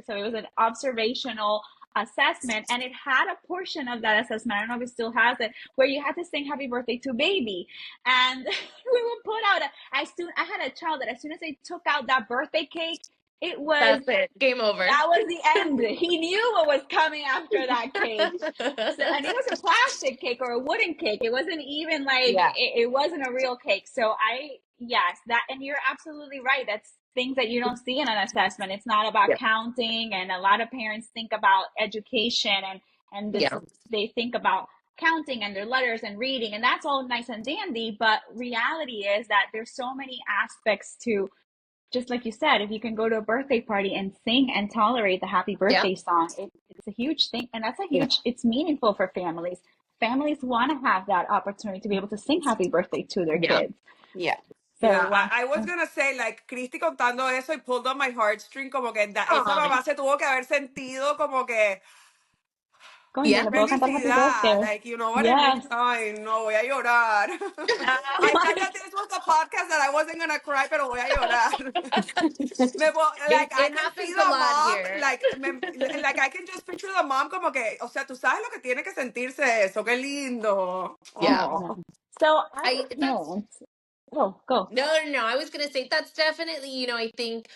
so it was an observational assessment, and it had a portion of that assessment, I don't know if it still has it, where you had to sing happy birthday to baby. And we would put out I had a child that as soon as they took out that birthday cake, it was That's it. Game over. that was the end. He knew what was coming after that cake. So, and it was a plastic cake or a wooden cake. It wasn't even like Yeah. it wasn't a real cake. So yes, that, and you're absolutely right. That's things that you don't see in an assessment. It's not about Yeah. counting, and a lot of parents think about education and this, Yeah. they think about counting and their letters and reading, and that's all nice and dandy. But reality is that there's so many aspects to, just like you said, if you can go to a birthday party and sing and tolerate the happy Yeah. birthday song, it's a huge thing. And that's Yeah. it's meaningful for families. Families want to have that opportunity to be able to sing happy birthday to their Yeah. kids. Yeah. Yeah, So, I was gonna say, like, Christy contando eso y pulled on my heartstring, como que esa Ay, mamá se tuvo que haber sentido como que Coño, yeah. le puedo cantar Happy felicidad, Birthday. like, you know what I mean? Yes. Ay, no, voy a llorar. I said that this was a podcast that I wasn't gonna cry, pero voy a llorar. Like, I It can see happens a the lot mom, here. like, like, I can just picture the mom como que, o sea, tú sabes lo que tiene que sentirse eso, qué lindo. Yeah. No. Oh, So, as I a that's parent, oh, go. no. I was gonna say that's definitely, I think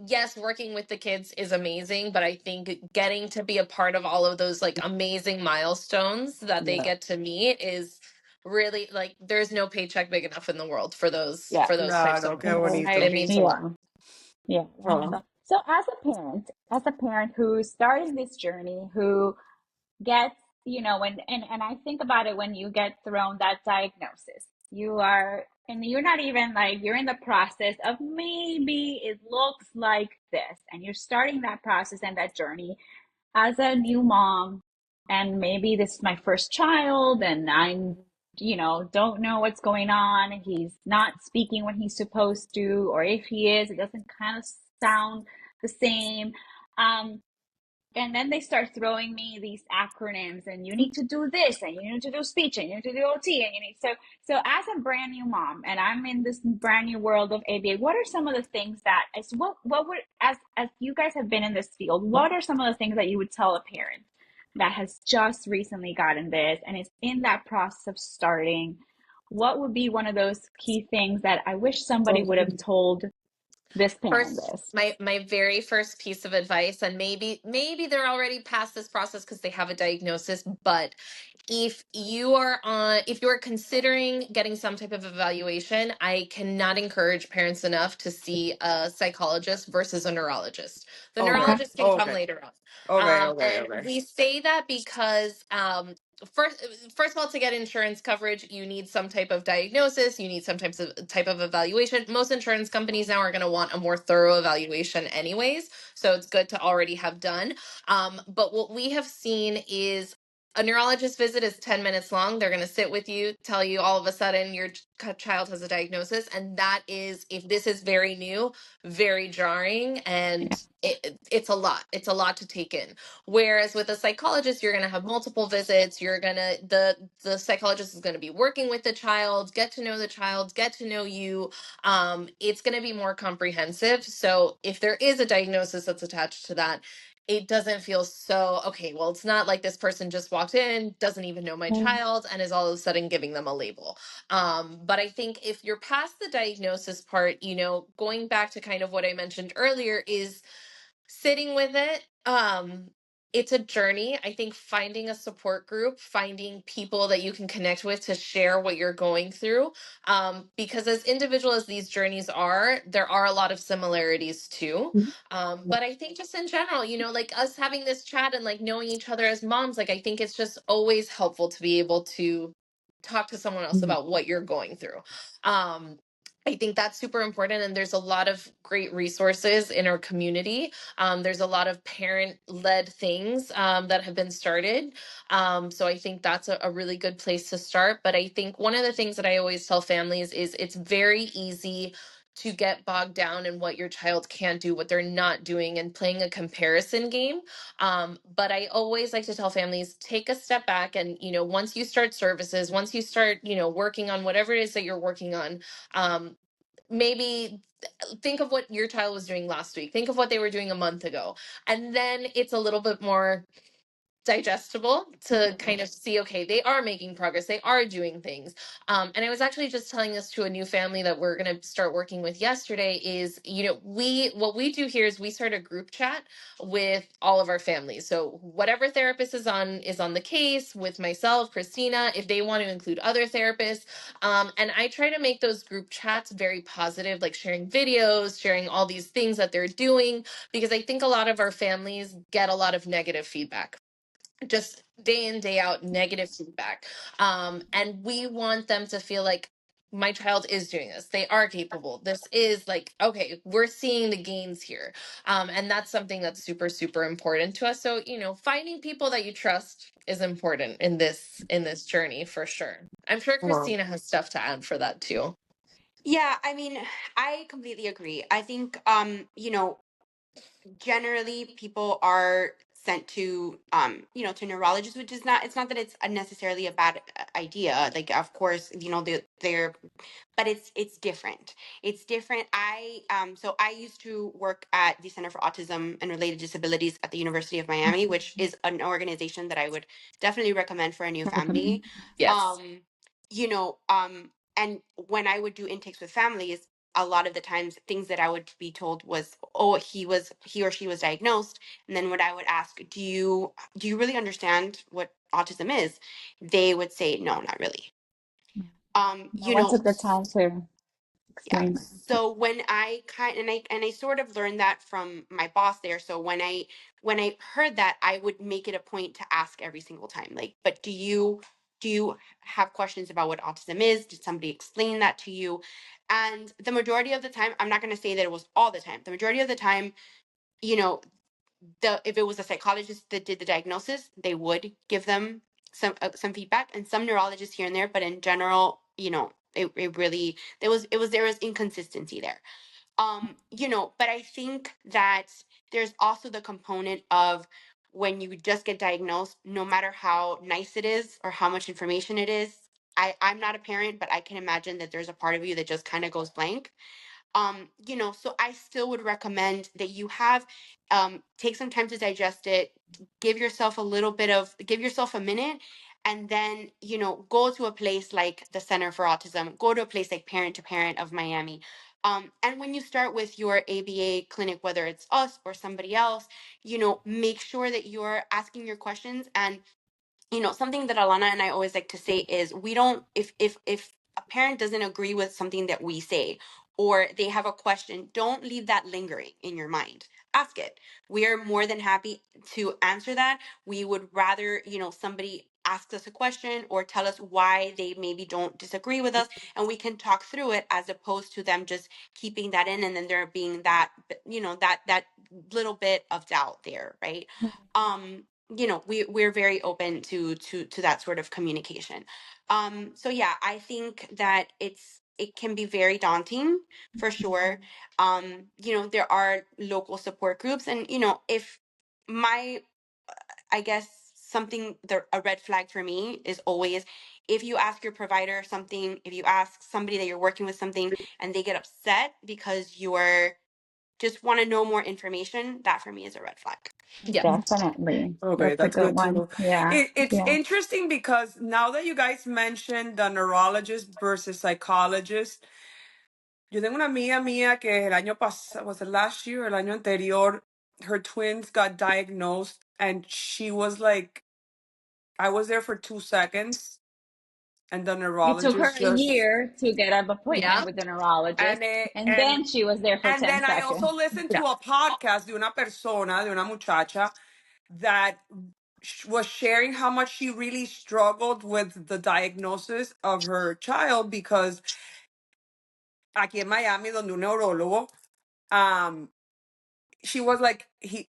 yes, working with the kids is amazing, but I think getting to be a part of all of those like amazing milestones that they Yeah. get to meet is really like there's no paycheck big enough in the world Yeah. for those types of claro, qué moments. I It bonito. agree. means a lot. Yeah. Yeah. Oh. So, as a parent who's starting this journey, who gets, and I think about it when you get thrown that diagnosis. And you're not even like, you're in the process of maybe it looks like this, and you're starting that process and that journey as a new mom. And maybe this is my first child, and I'm, don't know what's going on. He's not speaking when he's supposed to, or if he is, it doesn't kind of sound the same. Um, and then they start throwing me these acronyms, and you need to do this, and you need to do speech, and you need to do OT, and you need so as a brand new mom, and I'm in this brand new world of ABA. What are some of the things that is what would as you guys have been in this field? What are some of the things that you would tell a parent that has just recently gotten this and is in that process of starting? What would be one of those key things that I wish somebody would have told this parent First, this? my very first piece of advice, and maybe they're already past this process because they have a diagnosis, but if you're considering getting some type of evaluation, I cannot encourage parents enough to see a psychologist versus a neurologist. The Okay, Okay. neurologist can come okay, later on. okay, okay, And okay. we say that because first of all, to get insurance coverage, you need some type of diagnosis, you need some type of evaluation. Most insurance companies now are going to want a more thorough evaluation anyways, so it's good to already have done. But what we have seen is a neurologist visit is 10 minutes long. They're going to sit with you, tell you all of a sudden your child has a diagnosis. And that is, if this is very new, very jarring. And it's a lot. It's a lot to take in. Whereas with a psychologist, you're going to have multiple visits. The psychologist is going to be working with the child, get to know the child, get to know you. It's going to be more comprehensive. So if there is a diagnosis that's attached to that, it doesn't feel so, okay, well, it's not like this person just walked in, doesn't even know my child, and is all of a sudden giving them a label. But I think if you're past the diagnosis part, going back to kind of what I mentioned earlier is sitting with it. It's a journey. I think finding a support group, finding people that you can connect with to share what you're going through, because as individual as these journeys are, there are a lot of similarities too. But I think just in general, like us having this chat and like knowing each other as moms, like I think it's just always helpful to be able to talk to someone else about what you're going through. I think that's super important, and there's a lot of great resources in our community. There's a lot of parent-led things that have been started. So I think that's a really good place to start. But I think one of the things that I always tell families is it's very easy to get bogged down in what your child can't do, what they're not doing, and playing a comparison game. But I always like to tell families, take a step back, and once you start services, once you start working on whatever it is that you're working on, maybe think of what your child was doing last week, think of what they were doing a month ago, and then it's a little bit more digestible to kind of see, okay, they are making progress, they are doing things. And I was actually just telling this to a new family that we're going to start working with yesterday is, what we do here is we start a group chat with all of our families. So whatever therapist is on the case with myself, Christina, if they want to include other therapists. And I try to make those group chats very positive, like sharing videos, sharing all these things that they're doing, because I think a lot of our families get a lot of negative feedback, just day in day out negative feedback, and we want them to feel like my child is doing this, they are capable, this is like, okay, we're seeing the gains here. And that's something that's super super important to us. So finding people that you trust is important in this journey for sure. I'm sure Wow. Christina has stuff to add for that too. Yeah, I mean, I completely agree. I think, generally people are sent to to neurologists, which is not, it's not that it's necessarily a bad idea. Like, of course, they're but it's different. It's different. I used to work at the Center for Autism and Related Disabilities at the University of Miami, which is an organization that I would definitely recommend for a new family. Yes. And when I would do intakes with families, a lot of the times things that I would be told was, oh, he or she was diagnosed. And then when I would ask, do you really understand what autism is? They would say, no, not really. No one took the time to Yeah. explain. So when I sort of learned that from my boss there. So when I heard that, I would make it a point to ask every single time, like, but do you have questions about what autism is? Did somebody explain that to you? And the majority of the time, I'm not going to say that it was all the time. The majority of the time, you know, if it was a psychologist that did the diagnosis, they would give them some feedback, and some neurologists here and there. But in general, it really, there was inconsistency there. But I think that there's also the component of when you just get diagnosed, no matter how nice it is or how much information it is. I'm not a parent, but I can imagine that there's a part of you that just kind of goes blank. So I still would recommend that you have take some time to digest it, give yourself a minute, and then go to a place like the Center for Autism, go to a place like Parent to Parent of Miami. And when you start with your ABA clinic, whether it's us or somebody else, make sure that you're asking your questions. And something that Alana and I always like to say is, we don't, if a parent doesn't agree with something that we say, or they have a question, don't leave that lingering in your mind. Ask it. We are more than happy to answer that. We would rather, somebody asks us a question or tell us why they maybe don't disagree with us, and we can talk through it, as opposed to them just keeping that in, and then there being that, that little bit of doubt there, right? We're very open to that sort of communication. So yeah, I think that it can be very daunting, for sure. There are local support groups, and if my I guess something, a red flag for me is always, if you ask your provider something, if you ask somebody that you're working with something, and they get upset because you're just want to know more information, that for me is a red flag. Yeah. Definitely. Okay, That's a that's good good to one. know. Yeah. It's Yeah. interesting because now that you guys mentioned the neurologist versus psychologist, yo tengo una amiga mía que el año pasado, was it last year or el año anterior, her twins got diagnosed, and she was like, I was there for 2 seconds, and the It took her neurologist a just, year to get an appointment Yeah. with the neurologist, and and then she was there for and 10 then I seconds. also listened Yeah. to a podcast de una persona, de una muchacha, that was sharing how much she really struggled with the diagnosis of her child, because aquí en Miami, donde un neurólogo, um, she was like,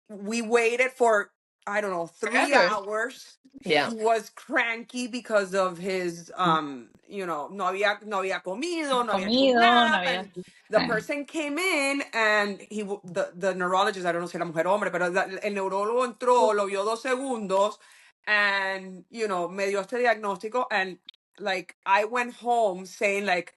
we waited for, I don't know, three Forever. hours. Yeah. He was cranky because of his no había comido, no había hecho un Comido, no nap, había. and the person came in, and the neurologist, I don't know si era mujer o hombre, pero el neurólogo entró, lo vio 2 segundos, and me dio este diagnóstico, and like I went home saying like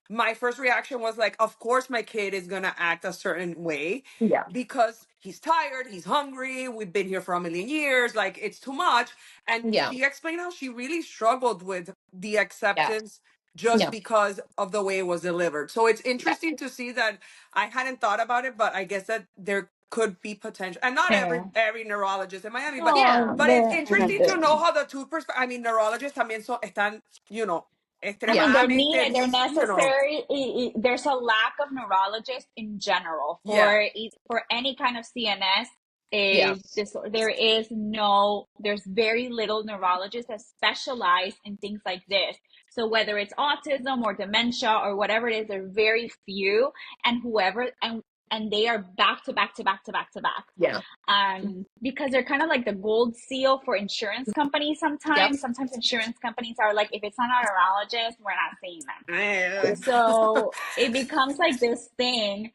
my first reaction was like, of course my kid is gonna act a certain way, Yeah. because he's tired, he's hungry, we've been here for a million years, like it's too much. And Yeah. she explained how she really struggled with the Yeah. acceptance just Yeah. because of the way it was delivered. So it's Yeah. interesting to see that. I hadn't thought about it, but I guess that there could be potential, and not every Yeah. every neurologist in Miami, but Yeah. No, but it's they're interesting to know how the two I mean, neurologists también están, I mean, Yeah. they're extremadamente, needed, they're necessary. There's a lack of neurologists in general yeah. for any kind of CNS Yeah. disorder. There's very little neurologists that specialize in things like this. So whether it's autism or dementia or whatever it is, there are very few, and and they are back to back to back to back to back. Yeah. Because they're kind of like the gold seal for insurance companies Yep. sometimes. Sometimes insurance companies are like, if it's not a neurologist, we're not seeing them. Eh, So it becomes like this thing.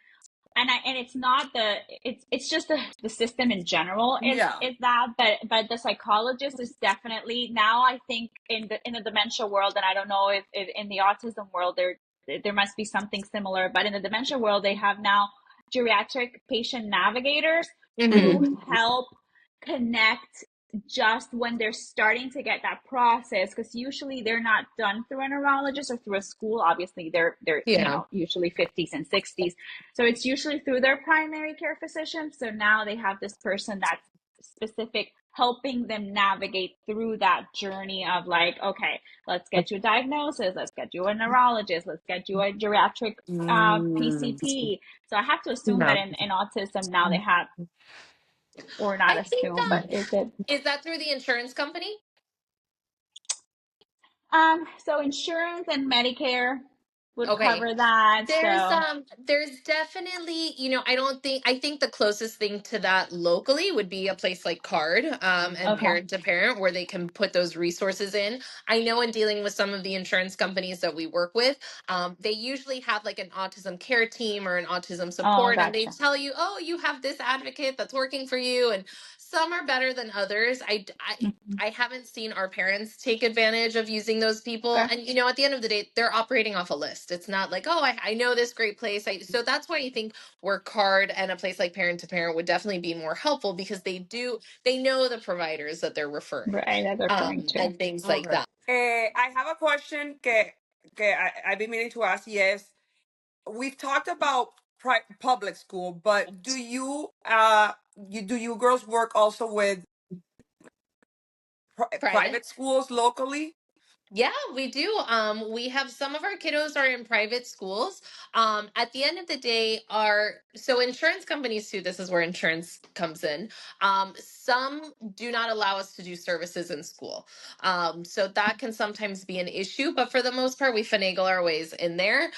And it's not it's just the system in general yeah. is that, but the psychologist is definitely now, I think, in the dementia world, and I don't know if in the autism world there must be something similar, but in the dementia world they have now geriatric patient navigators Mm-hmm. who help connect just when they're starting to get that process, because usually they're not done through a neurologist or through a school. Obviously they're Yeah. usually 50s and 60s, so it's usually through their primary care physician. So now they have this person that's specific, helping them navigate through that journey of like, okay, let's get you a diagnosis, let's get you a neurologist, let's get you a geriatric Mm. PCP. So I have to assume that Yeah. in autism now they have, or not I think assume, but is it is that through the insurance company? so insurance and Medicare would Okay. cover that. There's So there's definitely, I think the closest thing to that locally would be a place like Card, and okay. Parent to Parent, where they can put those resources in. I know in dealing with some of the insurance companies that we work with, they usually have like an autism care team or an autism Oh, support, and they gotcha. tell you, oh, you have this advocate that's working for you, and some are better than others. Mhm. I haven't seen our parents take advantage of using those people. Okay. And, at the end of the day, they're operating off a list. It's not like, oh, I know this great place. So that's why I think Work Card and a place like Parent to Parent would definitely be more helpful, because they know the providers that they're referring, Right, that's referring to. and things like Okay. that. I have a question I've been meaning to ask. Yes, we've talked about public school, but do you girls work also with Private. private schools locally? Yeah, we do. We have some of our kiddos are in private schools. At the end of the day, so insurance companies too, this is where insurance comes in. Some do not allow us to do services in school. So that can sometimes be an issue, but for the most part, we finagle our ways in there.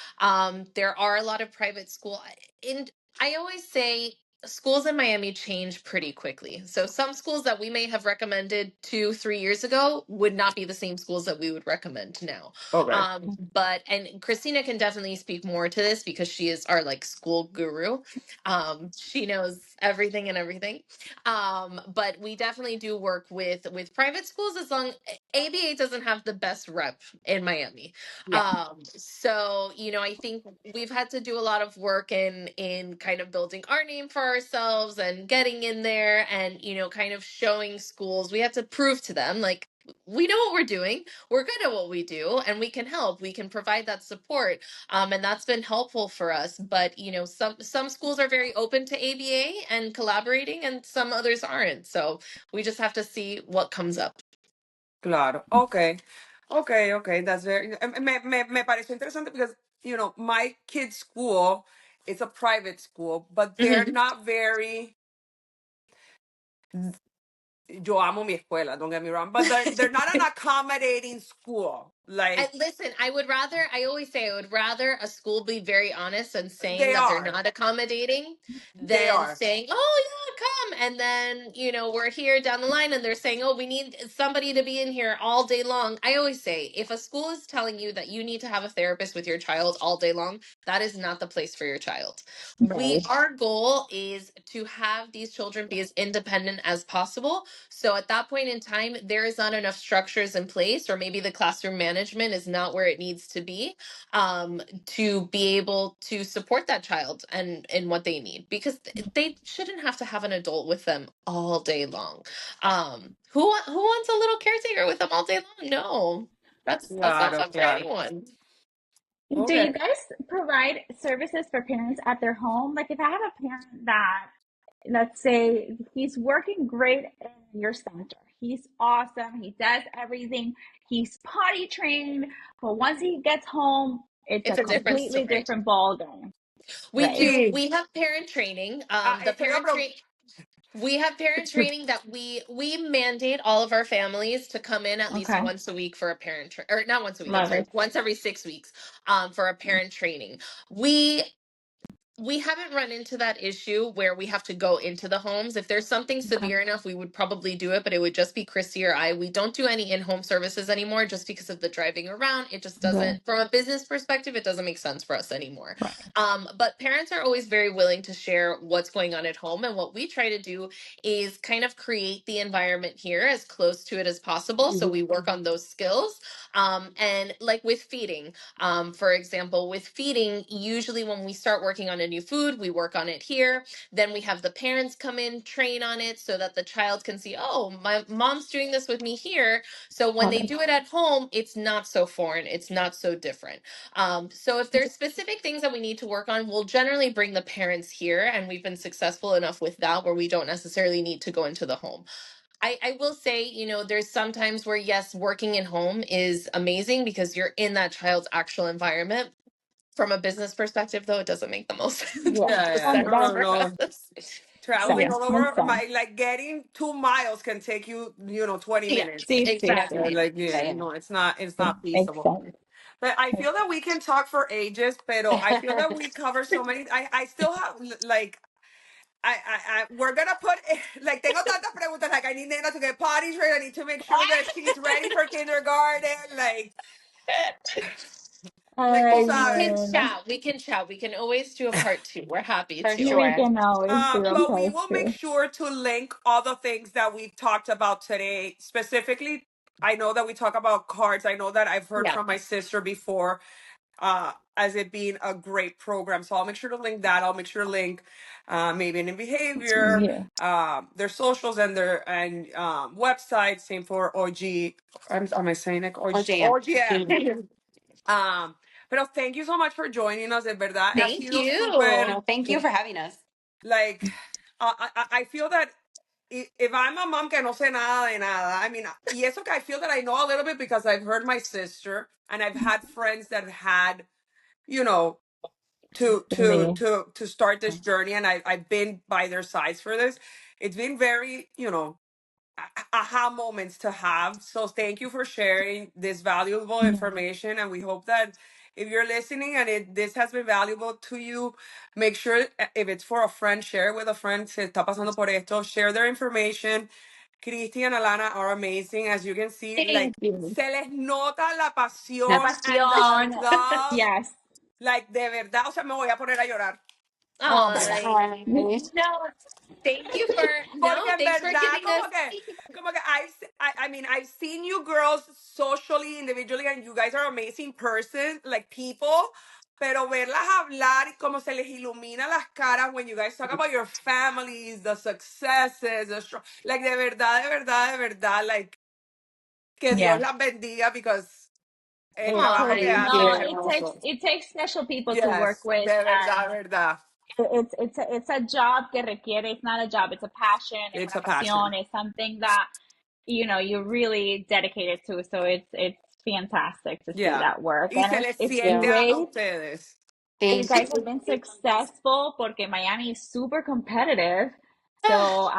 There are a lot of private school in, I always say, schools in Miami change pretty quickly. So some schools that we may have recommended 2-3 years ago would not be the same schools that we would recommend now. Okay. And Christina can definitely speak more to this because she is our like school guru. She knows everything and everything. But we definitely do work with private schools, as long ABA doesn't have the best rep in Miami. Yeah. So, I think we've had to do a lot of work in kind of building our name for ourselves and getting in there and, kind of showing schools. We have to prove to them, like, we know what we're doing. We're good at what we do, and we can help. We can provide that support. And that's been helpful for us. But, some schools are very open to ABA and collaborating, and some others aren't. So we just have to see what comes up. Claro. Okay. Okay. Okay. That's very. Me pareció interesante because my kid's school is a private school, but they're Mhm. not very. Yo amo mi escuela. Don't get me wrong, but they're not an accommodating school. And Like listen, I always say, I would rather a school be very honest and saying they that they're are. not accommodating They than are. saying, oh, yeah, come. And then, we're here down the line and they're saying, oh, we need somebody to be in here all day long. I always say, if a school is telling you that you need to have a therapist with your child all day long, that is not the place for your child. Right. Our goal is to have these children be as independent as possible. So at that point in time, there is not enough structures in place, or maybe the classroom management is not where it needs to be able to support that child and in what they need, because they shouldn't have to have an adult with them all day long. Who wants a little caretaker with them all day long? No, that's not Claro. fun for Claro. anyone. Do you Okay. guys provide services for parents at their home? Like if I have a parent that, let's say, he's working great in your center, he's awesome, he does everything, he's potty trained, but once he gets home, it's It's a a different completely story. different ball game. We Right. do. Sí. We have parent training. The Estoy parent train. We have parent training that we mandate all of our families to come in at least Okay. once a week for a or not once a week. I'm Love sorry, it. once every 6 weeks, for a parent training. We We haven't run into that issue where we have to go into the homes. If there's something Okay. severe enough, we would probably do it, but it would just be Christy or I. We don't do any in-home services anymore just because of the driving around. It just Right. doesn't, from a business perspective, it doesn't make sense for us anymore. Right. But parents are always very willing to share what's going on at home. And what we try to do is kind of create the environment here as close to it as possible. So we work on those skills. And like with feeding, for example, with feeding, usually when we start working on a new food, we work on it here. Then we have the parents come in, train on it so that the child can see, oh, my mom's doing this with me here. So when they do it at home, it's not so foreign, it's not so different. So if there's specific things that we need to work on, we'll generally bring the parents here. And we've been successful enough with that where we don't necessarily need to go into the home. I will say, there's sometimes where, yes, working in home is amazing because you're in that child's actual environment. From a business perspective, though, it doesn't make the most Yeah. Yeah, sense no, no, for no. us. Traveling Yeah. all Makes over, sense. like getting 2 miles can take you, 20 Yeah, minutes. Sí, sí, Yeah, sí. exactly. like, Yeah, yeah, yeah. no, it's Sí. not Makes feasible. sense. But I feel that we can talk for ages, pero I feel that we cover so many. I still have, like, we're gonna put, like, tengo tantas preguntas, like, I need Nena to get potty trained, I need to make sure that she's ready for kindergarten, like, tú Ay, We sabes. can no. chat. We can chat. We can always do a part two. We're happy For to. We sure. can always do a But we part will make two. sure to link all the things that we've talked about today. Specifically, I know that we talk about cards. I know that I've heard Yeah. from my sister before, as it being a great program. So I'll make sure to link that. I'll make sure to link, maybe in behavior, Yeah. their socials and their website. Same for OG. Am I saying it? OJM. OGM. Pero thank you so much for joining us. De verdad, ha Thank sido súper, you. No, thank you for having us. like, I feel that if I'm a mom que no sé nada de nada, I mean, y eso que I feel that I know a little bit because I've heard my sister and I've had friends that had, you know, Sí. to start this journey, and I've been by their sides for this. It's been very, aha moments to have. So thank you for sharing this valuable Yeah. information, and we hope that if you're listening and this has been valuable to you, make sure, if it's for a friend, share it with a friend. Se está pasando por esto. Share their information. Christy and Alana are amazing, as you can see. Thank Like, you. se les nota la La pasión and the pasión. love. Yes. Like, de verdad, o sea, me voy a poner a llorar. Oh my Ay, God. no, thank you for, Porque no, en thanks for verdad, giving us. como que I mean, I've seen you girls socially, individually, and you guys are amazing persons, like people. Pero verlas hablar y como se les ilumina las caras when you guys talk about your families, the successes, like, de verdad, de verdad, de verdad, like, que Dios Yeah. las bendiga, because el It trabajo que takes, Ay, hacen no, es yeah. hermoso. it takes special people to work Yes, with, de verdad, and de verdad. it's a job que requiere. It's not a job. It's a passion. It's It's una a passion. pasión. It's something that you're really dedicated to. So it's fantastic to see Yeah. that work, Y se and les it's siente Yeah. a great ustedes. that you Thank guys you. have been successful porque Miami is super competitive. So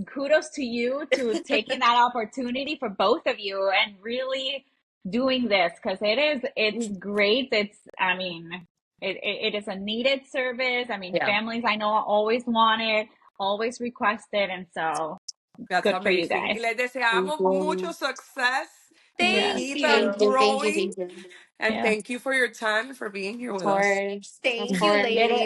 kudos to you to taking that opportunity for both of you and really doing this because it's great. I mean, it is a needed service. I mean, Yeah. families I know always want it, always request it. And so That's good for you amazing. guys. Y les Thank deseamos mucho you. success. Yes. Thank Keep you. them Thank you. Thank you. growing. Thank you. And Yeah. thank you for your time and for being here Of with us. course. Of Thank you, course. Get ladies. it.